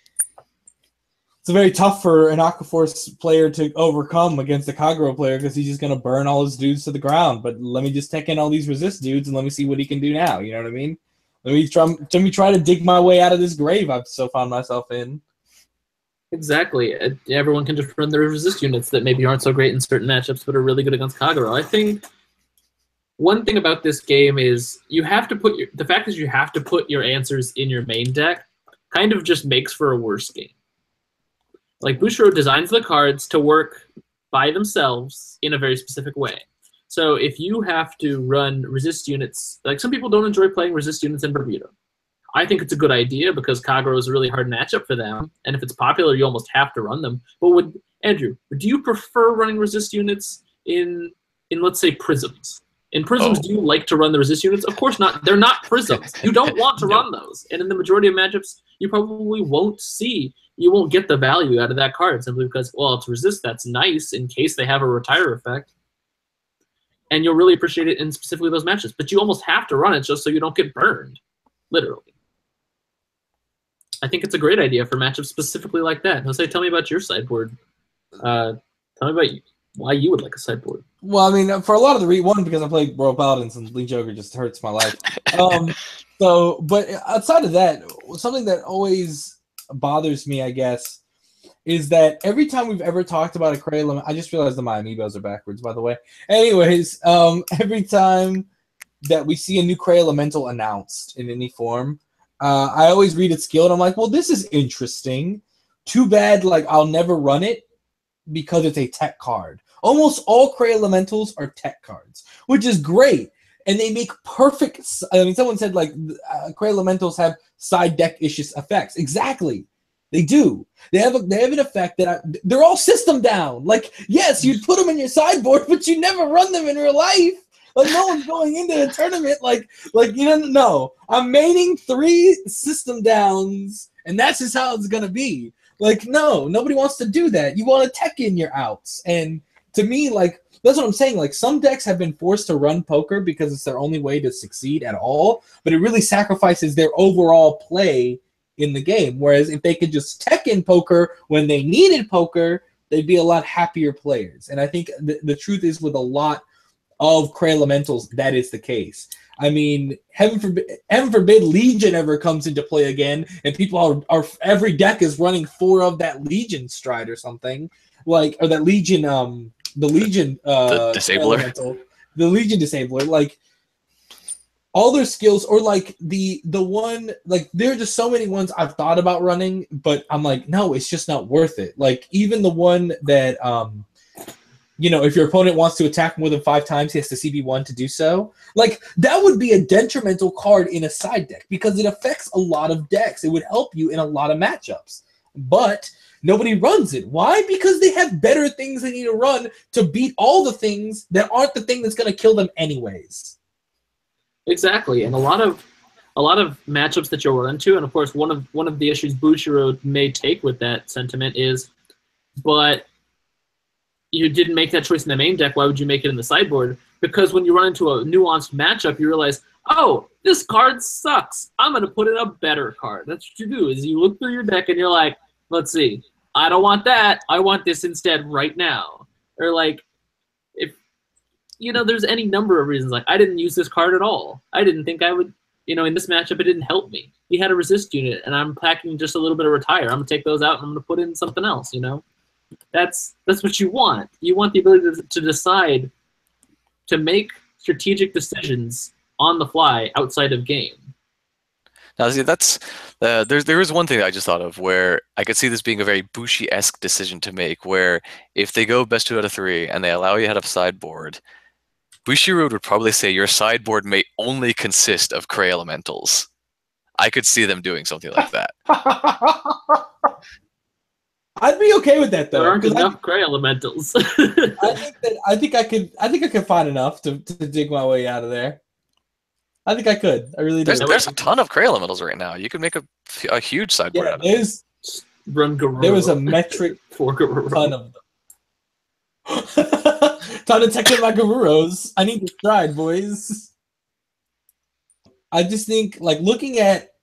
[SPEAKER 1] it's very tough for an Aquaforce player to overcome against a Kagero player because he's just gonna burn all his dudes to the ground. But let me just tech in all these resist dudes and let me see what he can do now. You know what I mean? Let me try to dig my way out of this grave I've so found myself in.
[SPEAKER 3] Exactly. Everyone can just run their resist units that maybe aren't so great in certain matchups but are really good against Kagero. I think one thing about this game is you have to put the fact is you have to put your answers in your main deck kind of just makes for a worse game. Like Bushiro designs the cards to work by themselves in a very specific way. So if you have to run resist units, like some people don't enjoy playing resist units in Bermuda. I think it's a good idea because Kagero is a really hard matchup for them, and if it's popular, you almost have to run them. But Andrew, do you prefer running resist units in let's say prisms? In prisms, do you like to run the resist units? Of course not. They're not prisms. You don't want to run those. And in the majority of matchups, you probably you won't get the value out of that card simply because, well, it's resist. That's nice in case they have a retire effect. And you'll really appreciate it in specifically those matches. But you almost have to run it just so you don't get burned, literally. I think it's a great idea for matchups specifically like that. Jose, tell me about your sideboard. Tell me about why you would like a sideboard.
[SPEAKER 1] Well, I mean, for a lot of the one, because I played Royal Paladins and Link Joker just hurts my life. But outside of that, something that always bothers me, I guess, is that every time we've ever talked about a Cray Elemental, I just realized that my amiibos are backwards, by the way. Anyways, every time that we see a new Cray Elemental announced in any form, I always read its skill and I'm like, well, this is interesting. Too bad, like, I'll never run it because it's a tech card. Almost all Cray Elementals are tech cards, which is great. And they make perfect, I mean, someone said, like, Cray Elementals have side deck-issues effects. Exactly. They do. They have an effect that they're all system down. Like, yes, you'd put them in your sideboard, but you never run them in real life. Like, no one's going into a tournament like no. I'm maining 3 system downs, and that's just how it's gonna be. Like, no, nobody wants to do that. You want to tech in your outs. And to me, like, that's what I'm saying. Like, some decks have been forced to run poker because it's their only way to succeed at all, but it really sacrifices their overall play in the game. Whereas if they could just tech in poker when they needed poker, they'd be a lot happier players. And I think the truth is with a lot of Cray Elementals, that is the case. I mean, heaven forbid Legion ever comes into play again, and people are every deck is running 4 of that Legion Stride or something, like, or that Legion the Legion
[SPEAKER 2] the Disabler.
[SPEAKER 1] Elemental, the Legion Disabler. Like, all their skills, or like the one, like there are just so many ones I've thought about running, but I'm like, no, it's just not worth it. Like even the one that if your opponent wants to attack more than 5 times, he has to CB1 to do so. Like that would be a detrimental card in a side deck because it affects a lot of decks. It would help you in a lot of matchups, but nobody runs it. Why? Because they have better things they need to run to beat all the things that aren't the thing that's going to kill them anyways.
[SPEAKER 3] Exactly, and a lot of matchups that you'll run into, and of course one of the issues Bushiroad may take with that sentiment is, but you didn't make that choice in the main deck. Why would you make it in the sideboard? Because when you run into a nuanced matchup, you realize, oh, this card sucks. I'm going to put in a better card. That's what you do. Is you look through your deck and you're like, let's see, I don't want that. I want this instead right now. Or like, if there's any number of reasons. Like I didn't use this card at all. I didn't think I would. In this matchup, it didn't help me. He had a resist unit, and I'm packing just a little bit of retire. I'm gonna take those out, and I'm gonna put in something else. That's what you want. You want the ability to decide, to make strategic decisions on the fly outside of game.
[SPEAKER 2] Now, see, that's there is one thing I just thought of where I could see this being a very Bushi-esque decision to make, where if they go best 2 out of 3 and they allow you to have sideboard, Bushiroad would probably say your sideboard may only consist of Cray Elementals. I could see them doing something like that.
[SPEAKER 1] I'd be okay with that though.
[SPEAKER 3] There aren't enough Cray Elementals.
[SPEAKER 1] I think I could find enough to dig my way out of there. I think I could. I really do.
[SPEAKER 2] There's a ton of Cray Elementals right now. You could make a huge sideboard out of it.
[SPEAKER 3] There
[SPEAKER 1] was a metric
[SPEAKER 3] for Garuro.
[SPEAKER 1] Ton of them. Time to check in my Garuros. I need to stride, boys. I just think, like, looking at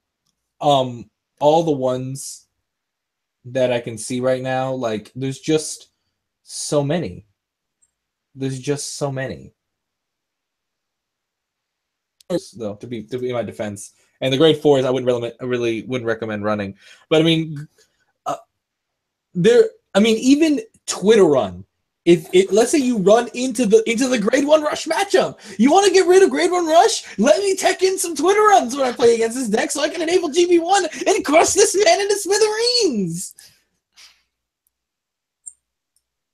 [SPEAKER 1] all the ones that I can see right now, like, there's just so many. There's just so many. Though, to be in my defense, and the grade 4s, I really wouldn't recommend running. But I mean, even Twitter run. If let's say you run into the grade 1 rush matchup, you want to get rid of grade 1 rush? Let me tech in some Twitter runs when I play against this deck, so I can enable GB1 and crush this man into smithereens.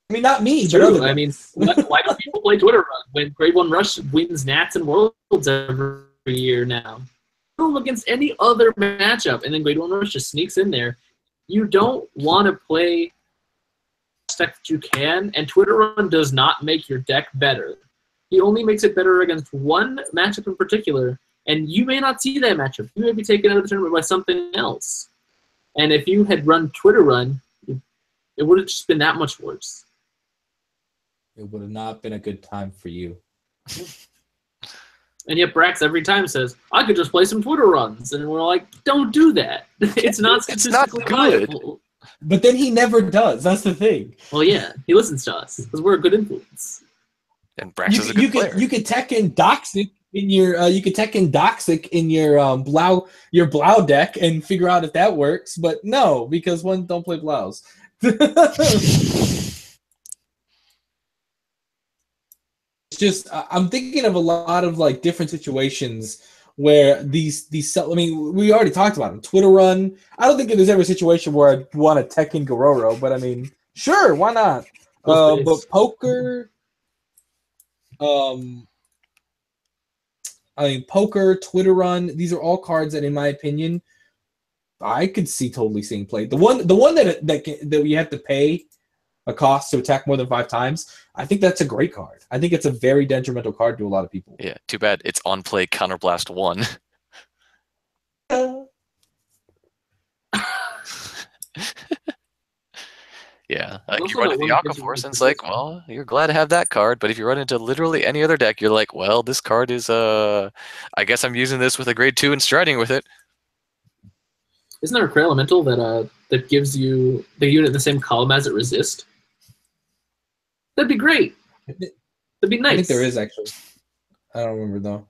[SPEAKER 1] I mean, not me, but other.
[SPEAKER 3] I mean, why don't people play Twitter run when grade 1 rush wins Nats and Worlds every year now? Against any other matchup, and then grade 1 rush just sneaks in there. You don't want to play deck that you can, and Twitter run does not make your deck better. He only makes it better against one matchup in particular, and you may not see that matchup. You may be taken out of the tournament by something else. And if you had run Twitter run, it would have just been that much worse.
[SPEAKER 1] It would have not been a good time for you.
[SPEAKER 3] And yet Brax every time says, I could just play some Twitter runs. And we're like, don't do that. It's not statistically viable.
[SPEAKER 1] But then he never does. That's the thing.
[SPEAKER 3] Well, yeah, he listens to us because we're a good influence.
[SPEAKER 2] And Brax is a good player.
[SPEAKER 1] You could tech in Doxic in your Blau deck and figure out if that works. But no, because one don't play Blaus. It's just I'm thinking of a lot of like different situations where these I mean, we already talked about them. Twitter run. I don't think there's ever a situation where I'd want to tech in Garoro, but I mean, sure, why not? But poker, poker, Twitter run. These are all cards that, in my opinion, I could see totally seeing played. The one that you have to pay a cost to attack more than 5 times. I think that's a great card. I think it's a very detrimental card to a lot of people.
[SPEAKER 2] Yeah, too bad it's on play Counterblast 1. Yeah, like you run into the Aqua Force and it's like, well, you're glad to have that card, but if you run into literally any other deck, you're like, well, this card is, I guess I'm using this with a grade 2 and striding with it.
[SPEAKER 3] Isn't there a Cray Elemental that gives you the unit in the same column as it resist? That'd be great. That'd be nice.
[SPEAKER 1] I think there is, actually. I don't remember, though.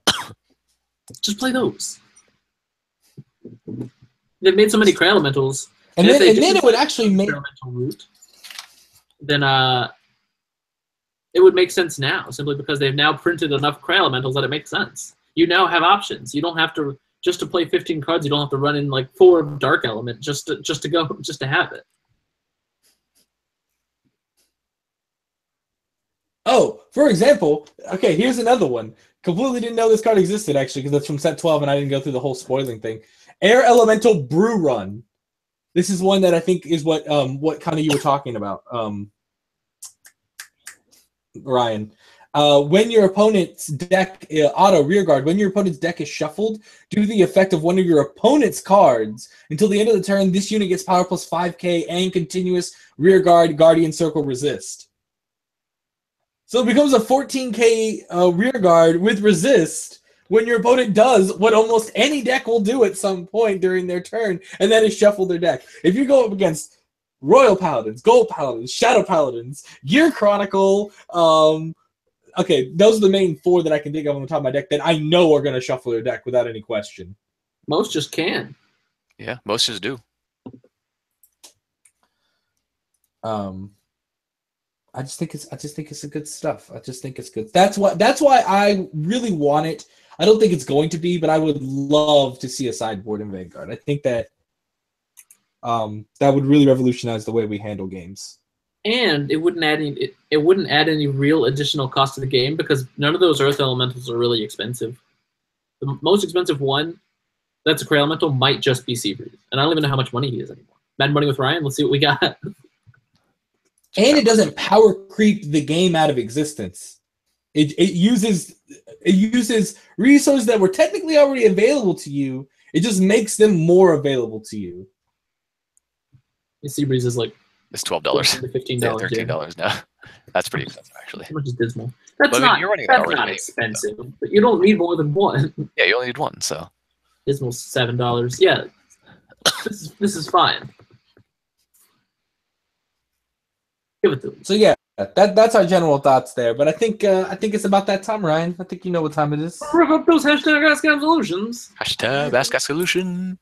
[SPEAKER 3] Just play those. They've made so many Cray Elementals.
[SPEAKER 1] And then it would actually make...
[SPEAKER 3] Elemental route, then it would make sense now, simply because they've now printed enough Cray Elementals that it makes sense. you now have options. You don't have to just to play 15 cards. You don't have to run in like 4 Dark Element just to have it.
[SPEAKER 1] Oh, for example, okay, here's another one. Completely didn't know this card existed, actually, because that's from set 12, and I didn't go through the whole spoiling thing. Air Elemental Brew Run. This is one that I think is what kind of you were talking about, Ryan. When your opponent's deck, auto rearguard, when your opponent's deck is shuffled, do the effect of one of your opponent's cards. Until the end of the turn, this unit gets power plus 5k and continuous rearguard Guardian Circle resist. So it becomes a 14k rearguard with resist when your opponent does what almost any deck will do at some point during their turn, and that is shuffle their deck. If you go up against Royal Paladins, Gold Paladins, Shadow Paladins, Gear Chronicle, okay, those are the main 4 that I can think of on the top of my deck that I know are going to shuffle their deck without any question.
[SPEAKER 3] Most just can.
[SPEAKER 2] Yeah, most just do.
[SPEAKER 1] I just think it's a good stuff. I just think it's good. That's why I really want it. I don't think it's going to be, but I would love to see a sideboard in Vanguard. I think that that would really revolutionize the way we handle games.
[SPEAKER 3] And it wouldn't add any real additional cost to the game because none of those Earth Elementals are really expensive. The most expensive one that's a Cray Elemental might just be Seabreeze. And I don't even know how much money he is anymore. Mad Money with Ryan, let's see what we got.
[SPEAKER 1] And it doesn't power creep the game out of existence. It uses resources that were technically already available to you. It just makes them more available to you.
[SPEAKER 3] Seabreeze is like
[SPEAKER 2] it's $12.
[SPEAKER 3] $15.
[SPEAKER 2] Yeah, $13 now. That's pretty expensive, actually.
[SPEAKER 3] How much is Dismal? That's
[SPEAKER 2] but,
[SPEAKER 3] not,
[SPEAKER 2] you're running
[SPEAKER 3] that's not expensive, but you don't need more than one.
[SPEAKER 2] Yeah, you only need one, so.
[SPEAKER 3] Dismal's $7. Yeah, this is fine. Give it to him.
[SPEAKER 1] So yeah, that's our general thoughts there. But I think it's about that time, Ryan. I think you know what time it is.
[SPEAKER 3] Rip up those hashtag Ask Absolutions.
[SPEAKER 2] Hashtag Ask Absolution.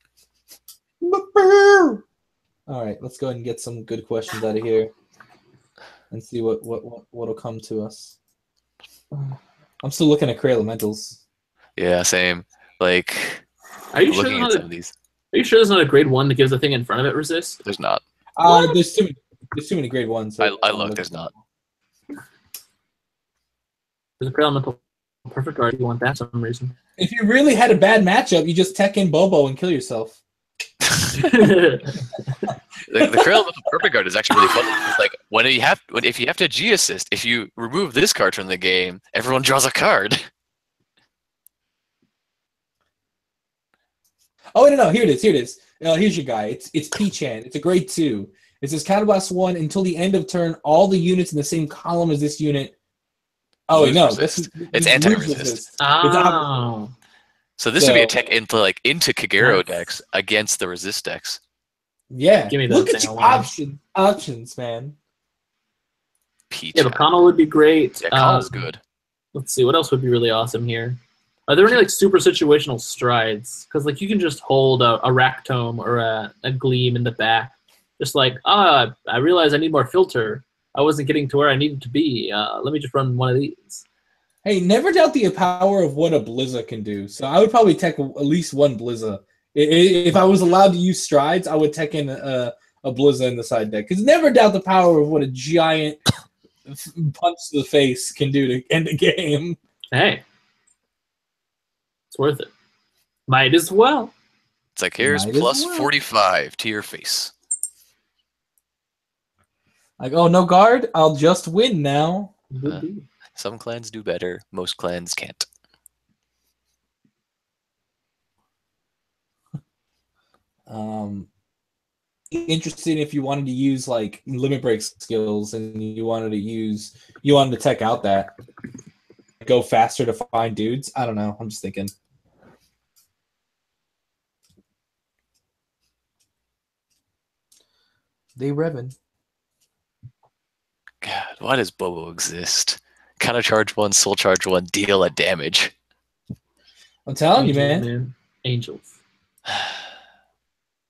[SPEAKER 1] All right, let's go ahead and get some good questions out of here, and see what'll come to us. I'm still looking at Cray Elementals.
[SPEAKER 2] Yeah, same. Like,
[SPEAKER 3] are you sure
[SPEAKER 2] looking at some of these.
[SPEAKER 3] Are you sure there's not a grade 1 that gives the thing in front of it resist?
[SPEAKER 2] There's not.
[SPEAKER 1] There's too many grade 1s. So
[SPEAKER 2] I looked. There's not.
[SPEAKER 3] There's a Cray Elemental perfect guard if you want that for some reason.
[SPEAKER 1] If you really had a bad matchup, you just tech in Bobo and kill yourself.
[SPEAKER 2] The Cray Elemental perfect guard is actually really fun. It's like if you have to G assist, if you remove this card from the game, everyone draws a card.
[SPEAKER 1] Oh no! Here it is. Here's your guy. It's P-Chan. It's a grade 2. It says counterblast 1 until the end of turn. All the units in the same column as this unit. Oh wait, no,
[SPEAKER 2] it's anti-resist.
[SPEAKER 3] Oh.
[SPEAKER 2] So this would be a tech into Kagero decks against the resist decks.
[SPEAKER 1] Yeah,
[SPEAKER 3] give me
[SPEAKER 1] look at your options, man.
[SPEAKER 2] Peach.
[SPEAKER 3] Yeah, but Connell would be great.
[SPEAKER 2] Yeah, Connell's good.
[SPEAKER 3] Let's see, what else would be really awesome here? Are there any like super situational strides? Because like you can just hold a Ractome or a Gleam in the back. Just like, I realize I need more filter. I wasn't getting to where I needed to be. Let me just run one of these.
[SPEAKER 1] Hey, never doubt the power of what a Blizza can do. So I would probably tech at least one Blizza. If I was allowed to use strides, I would tech in a Blizza in the side deck. Because never doubt the power of what a giant punch to the face can do to end a game.
[SPEAKER 3] Hey. It's worth it. Might as well.
[SPEAKER 2] It's like, here's plus 45 to your face.
[SPEAKER 1] Like, oh, no guard? I'll just win now.
[SPEAKER 2] Some clans do better. Most clans can't.
[SPEAKER 1] Interesting if you wanted to use like limit break skills and you wanted to tech out that go faster to find dudes. I don't know. I'm just thinking. They revving.
[SPEAKER 2] God, why does Bobo exist? Counter charge 1, soul charge 1, deal a damage.
[SPEAKER 1] I'm telling you, man.
[SPEAKER 3] Angels.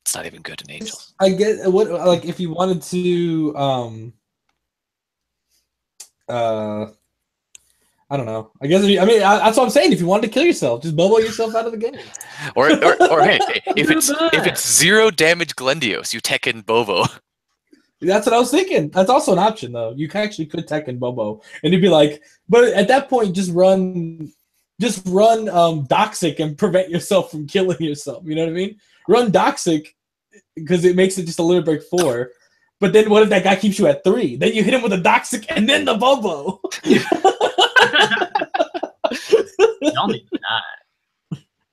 [SPEAKER 2] It's not even good in Angels.
[SPEAKER 1] I get what like if you wanted to I don't know. I guess that's what I'm saying. If you wanted to kill yourself, just Bobo yourself out of the game.
[SPEAKER 2] Or hey, if it's 0 damage Glendios, you Tekken Bobo.
[SPEAKER 1] That's what I was thinking. That's also an option, though. You actually could Tekken Bobo, and you'd be like, but at that point, just run Doxic and prevent yourself from killing yourself. You know what I mean? Run Doxic because it makes it just a limit break 4. But then what if that guy keeps you at 3? Then you hit him with a Doxic and then the Bobo.
[SPEAKER 3] Y'all need to not.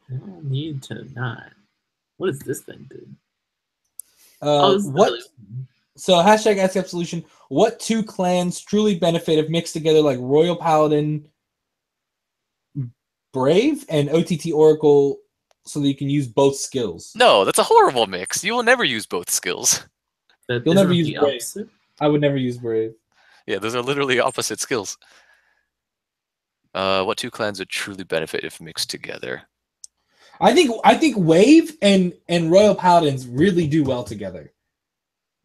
[SPEAKER 3] Y'all need to not. What does this thing do?
[SPEAKER 1] What? So hashtag Ask Absolution. What 2 clans truly benefit if mixed together like Royal Paladin, Brave, and OTT Oracle, so that you can use both skills?
[SPEAKER 2] No, that's a horrible mix. You will never use both skills.
[SPEAKER 1] You'll never use Brave. I would never use Brave.
[SPEAKER 2] Yeah, those are literally opposite skills. What 2 clans would truly benefit if mixed together?
[SPEAKER 1] I think Wave and Royal Paladins really do well together,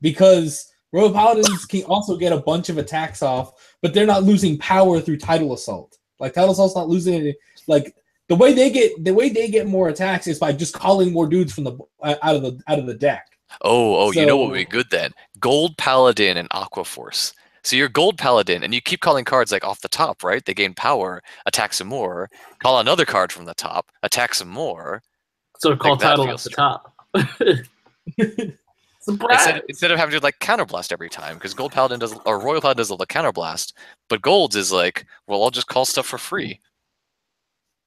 [SPEAKER 1] because Royal Paladins can also get a bunch of attacks off, but they're not losing power through Tidal Assault. Like Tidal Assault's not losing any. Like the way they get more attacks is by just calling more dudes from the out of the deck.
[SPEAKER 2] So, you know what would be good then? Gold Paladin and Aqua Force. So you're Gold Paladin, and you keep calling cards like off the top, right? They gain power, attack some more, call another card from the top, attack some more.
[SPEAKER 3] So call Tidal off the top.
[SPEAKER 2] Instead of having to like counterblast every time, because Gold Paladin does, or Royal Paladin does the counterblast, but Gold's is like, well, I'll just call stuff for free.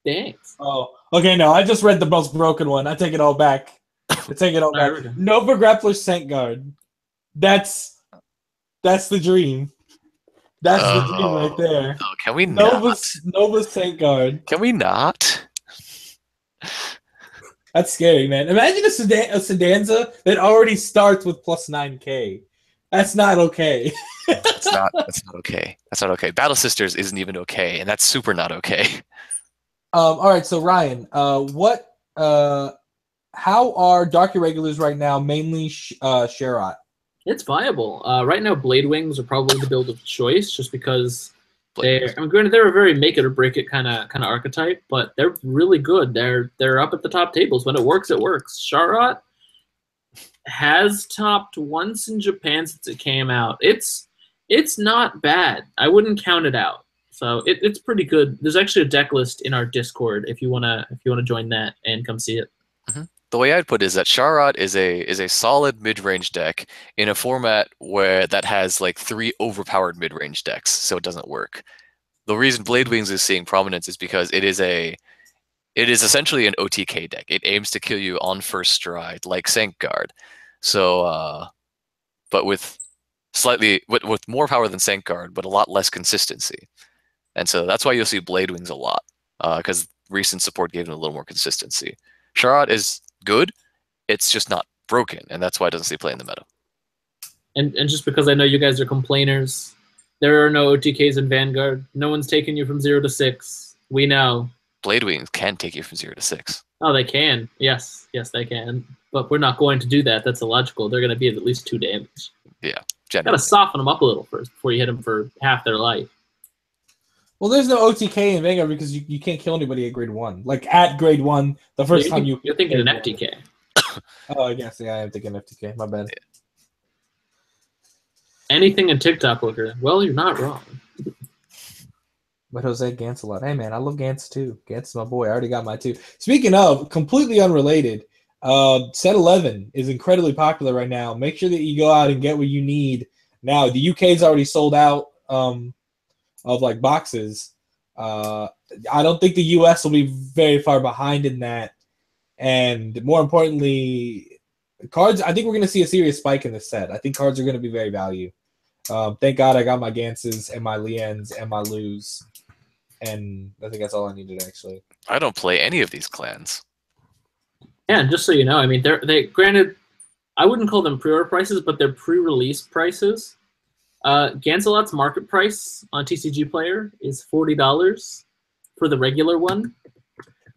[SPEAKER 3] Thanks.
[SPEAKER 1] Oh, okay. No, I just read the most broken one. I take it all back. Nova Grappler Scent Guard. That's the dream. That's the dream right there.
[SPEAKER 2] Oh, can we not?
[SPEAKER 1] Nova Scent Guard.
[SPEAKER 2] Can we not?
[SPEAKER 1] That's scary, man. Imagine a Sedanza that already starts with plus 9k. That's not okay.
[SPEAKER 2] That's not okay. That's not okay. Battle Sisters isn't even okay, and that's super not okay.
[SPEAKER 1] All right, so Ryan, how are Dark Irregulars right now? Mainly Sherrod.
[SPEAKER 3] It's viable. Right now, Blade Wings are probably the build of choice, just because granted, they're a very make it or break it kind of archetype, but they're really good. They're up at the top tables. When it works, it works. Sherrod has topped once in Japan since it came out. It's not bad. I wouldn't count it out. So it's pretty good. There's actually a deck list in our Discord if you wanna join that and come see it.
[SPEAKER 2] Mm-hmm. The way I'd put it is that Sherrod is a solid mid-range deck in a format that has like 3 overpowered mid-range decks, so it doesn't work. The reason Blade Wings is seeing prominence is because it is essentially an OTK deck. It aims to kill you on first stride, like Sank Guard. So, but with more power than Sank Guard, but a lot less consistency. And so that's why you'll see Blade Wings a lot, because recent support gave them a little more consistency. Sherrod is good, it's just not broken, and that's why it doesn't see play in the meta.
[SPEAKER 3] And just because I know you guys are complainers, there are no OTKs in Vanguard. No one's taking you from 0 to 6. We know.
[SPEAKER 2] Blade Wings can take you from 0 to 6.
[SPEAKER 3] Oh, they can. Yes, they can. But we're not going to do that. That's illogical. They're going to be at least 2 damage.
[SPEAKER 2] Yeah,
[SPEAKER 3] got to soften them up a little first before you hit them for half their life.
[SPEAKER 1] Well, there's no OTK in Vanguard because you can't kill anybody at grade 1. Like at grade 1, the first time you...
[SPEAKER 3] You're thinking an FTK.
[SPEAKER 1] Oh, yes, yeah, I am thinking FTK. My bad.
[SPEAKER 2] Yeah.
[SPEAKER 3] Anything in TikTok looker. Well, you're not wrong.
[SPEAKER 1] But Jose Gantz a lot. Hey, man, I love Gantz too. Gantz is my boy. I already got my 2. Speaking of, completely unrelated, Set 11 is incredibly popular right now. Make sure that you go out and get what you need now. The UK's already sold out of like boxes. I don't think the US will be very far behind in that. And more importantly, cards, I think we're going to see a serious spike in this set. I think cards are going to be very value. Thank God I got my Ganses and my Liens and my Lus. And I think that's all I needed, actually.
[SPEAKER 2] I don't play any of these clans.
[SPEAKER 3] Yeah, and just so you know, I mean, they granted, I wouldn't call them pre-order prices, but they're pre-release prices. Ganselot's market price on TCG Player is $40 for the regular one.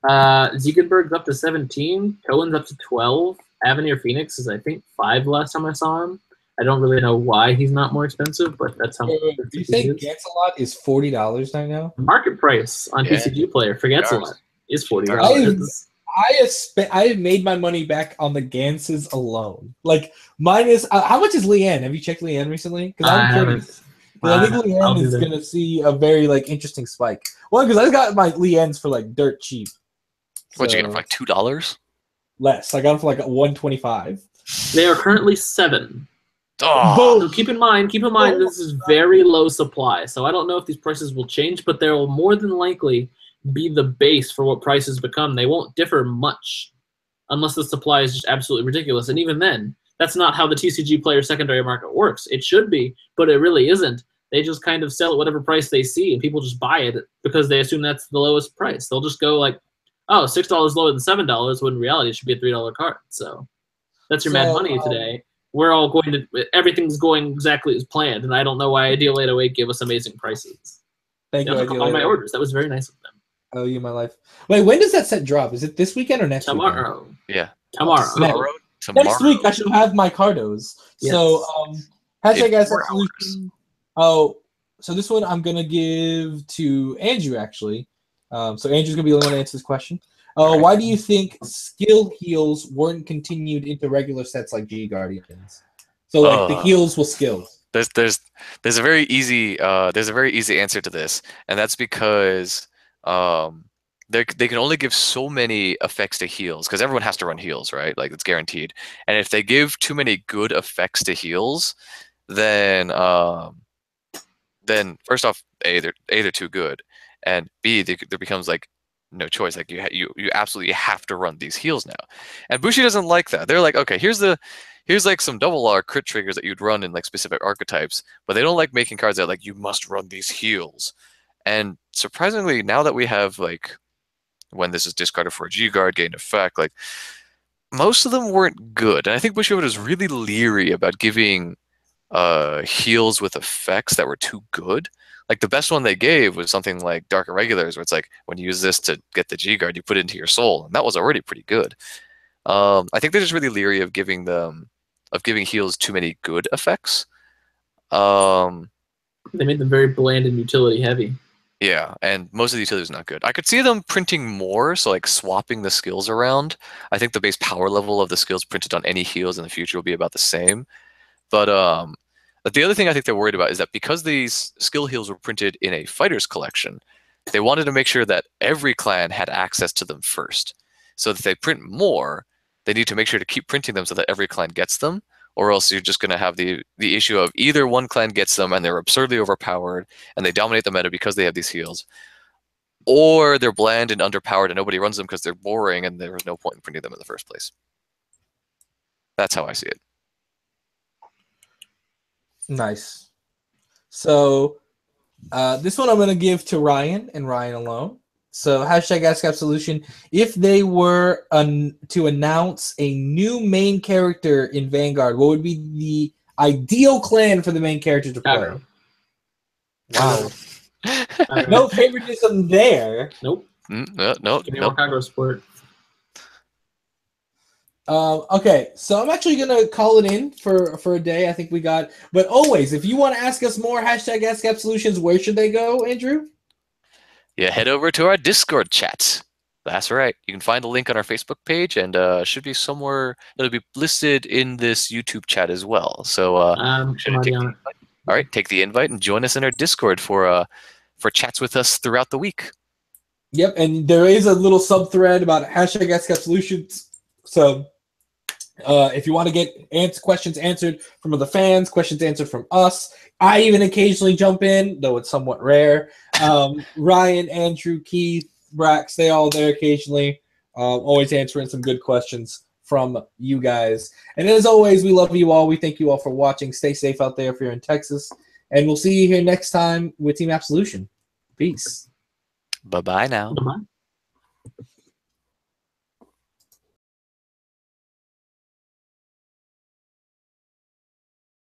[SPEAKER 3] Ziegenberg's up to 17. Cohen's up to 12. Avenir Phoenix is, I think, 5 last time I saw him. I don't really know why he's not more expensive, but that's how
[SPEAKER 1] Do you
[SPEAKER 3] expensive he
[SPEAKER 1] think
[SPEAKER 3] is.
[SPEAKER 1] Gancelot is $40 right now?
[SPEAKER 3] Market price on
[SPEAKER 2] Yeah.
[SPEAKER 3] TCG Player for Gancelot is $40.
[SPEAKER 1] I have made my money back on the Ganses alone. Like minus, how much is Leanne? Have you checked Leanne recently? Because I'm curious. Because I think
[SPEAKER 3] I'll
[SPEAKER 1] Leanne
[SPEAKER 3] do
[SPEAKER 1] is
[SPEAKER 3] that.
[SPEAKER 1] gonna see a very like interesting spike. Well, because I got my Leannes for like dirt cheap.
[SPEAKER 2] What'd you get
[SPEAKER 1] So,
[SPEAKER 2] them for, like $2?
[SPEAKER 1] less? I got them for like 125.
[SPEAKER 3] They are currently 7.
[SPEAKER 2] Oh,
[SPEAKER 3] So keep in mind, this is very low supply. So I don't know if these prices will change, but they will more than likely be the base for what prices become. They won't differ much unless the supply is just absolutely ridiculous. And even then, that's not how the TCG Player secondary market works. It should be, but it really isn't. They just kind of sell at whatever price they see, and people just buy it because they assume that's the lowest price. They'll just go like, oh, $6 lower than $7, when in reality it should be a $3 card. So that's your mad money today. We're all going to, everything's going exactly as planned, and I don't know why Ideal 808 gave us amazing prices.
[SPEAKER 1] Thank you,
[SPEAKER 3] They
[SPEAKER 1] Ideal
[SPEAKER 3] on my
[SPEAKER 1] 808.
[SPEAKER 3] orders. That was very nice of them.
[SPEAKER 1] I owe you my life. Wait, when does that set drop? Is it this weekend or next weekend?
[SPEAKER 3] Tomorrow.
[SPEAKER 2] yeah.
[SPEAKER 3] Tomorrow.
[SPEAKER 1] Next week I shall have my cardos.
[SPEAKER 3] Yes.
[SPEAKER 1] So hashtag
[SPEAKER 2] In
[SPEAKER 1] ask
[SPEAKER 2] 4
[SPEAKER 1] Absolution. Oh, so this one I'm gonna give to Andrew actually. So Andrew's gonna be the only one to answer this question.
[SPEAKER 2] Right.
[SPEAKER 1] Why do you think skill heals weren't continued into regular sets like G Guardians? So like the heals will skills.
[SPEAKER 2] There's a very easy answer to this, and that's because they can only give so many effects to heals because everyone has to run heals, right? Like it's guaranteed. And if they give too many good effects to heals, then first off, they're too good, and B, there becomes like no choice. Like you absolutely have to run these heals now. And Bushi doesn't like that. They're like, okay, here's like some double R crit triggers that you'd run in like specific archetypes, but they don't like making cards that like you must run these heals. And surprisingly, now that we have like when this is discarded for a G guard gain effect, like most of them weren't good. And I think Bushiroad is really leery about giving heals with effects that were too good. Like the best one they gave was something like Dark Irregulars, where it's like when you use this to get the G guard, you put it into your soul, and that was already pretty good. I think they're just really leery of giving heals too many good effects.
[SPEAKER 3] They made them very bland and utility heavy.
[SPEAKER 2] Yeah, and most of the utility is not good. I could see them printing more, so like swapping the skills around. I think the base power level of the skills printed on any heals in the future will be about the same. But the other thing I think they're worried about is that because these skill heals were printed in a fighter's collection, they wanted to make sure that every clan had access to them first. So that if they print more, they need to make sure to keep printing them so that every clan gets them, or else you're just going to have the issue of either one clan gets them and they're absurdly overpowered and they dominate the meta because they have these heals, or they're bland and underpowered and nobody runs them because they're boring and there was no point in printing them in the first place. That's how I see it.
[SPEAKER 1] Nice. So this one I'm going to give to Ryan and Ryan alone. So hashtag Ask Absolution. If they were to announce a new main character in Vanguard, what would be the ideal clan for the main character to play? Wow. No favoritism there.
[SPEAKER 3] Nope.
[SPEAKER 2] No.
[SPEAKER 3] Give me more Kagro support.
[SPEAKER 1] Okay, so I'm actually gonna call it in for a day. I think we got, but always, if you want to ask us more, hashtag Ask Absolutions, where should they go, Andrew?
[SPEAKER 2] Yeah, head over to our Discord chat. That's right. You can find the link on our Facebook page, and should be somewhere. It'll be listed in this YouTube chat as well. So,
[SPEAKER 3] I'm already on it.
[SPEAKER 2] All right, take the invite and join us in our Discord for chats with us throughout the week.
[SPEAKER 1] Yep, and there is a little sub-thread about hashtag Ask Absolutions. So if you want to get questions answered from other fans, questions answered from us, I even occasionally jump in, though it's somewhat rare. Ryan, Andrew, Keith, Brax, they all there occasionally, always answering some good questions from you guys. And as always, we love you all. We thank you all for watching. Stay safe out there if you're in Texas. And we'll see you here next time with Team Absolution. Peace.
[SPEAKER 2] Bye-bye now.
[SPEAKER 3] Bye-bye.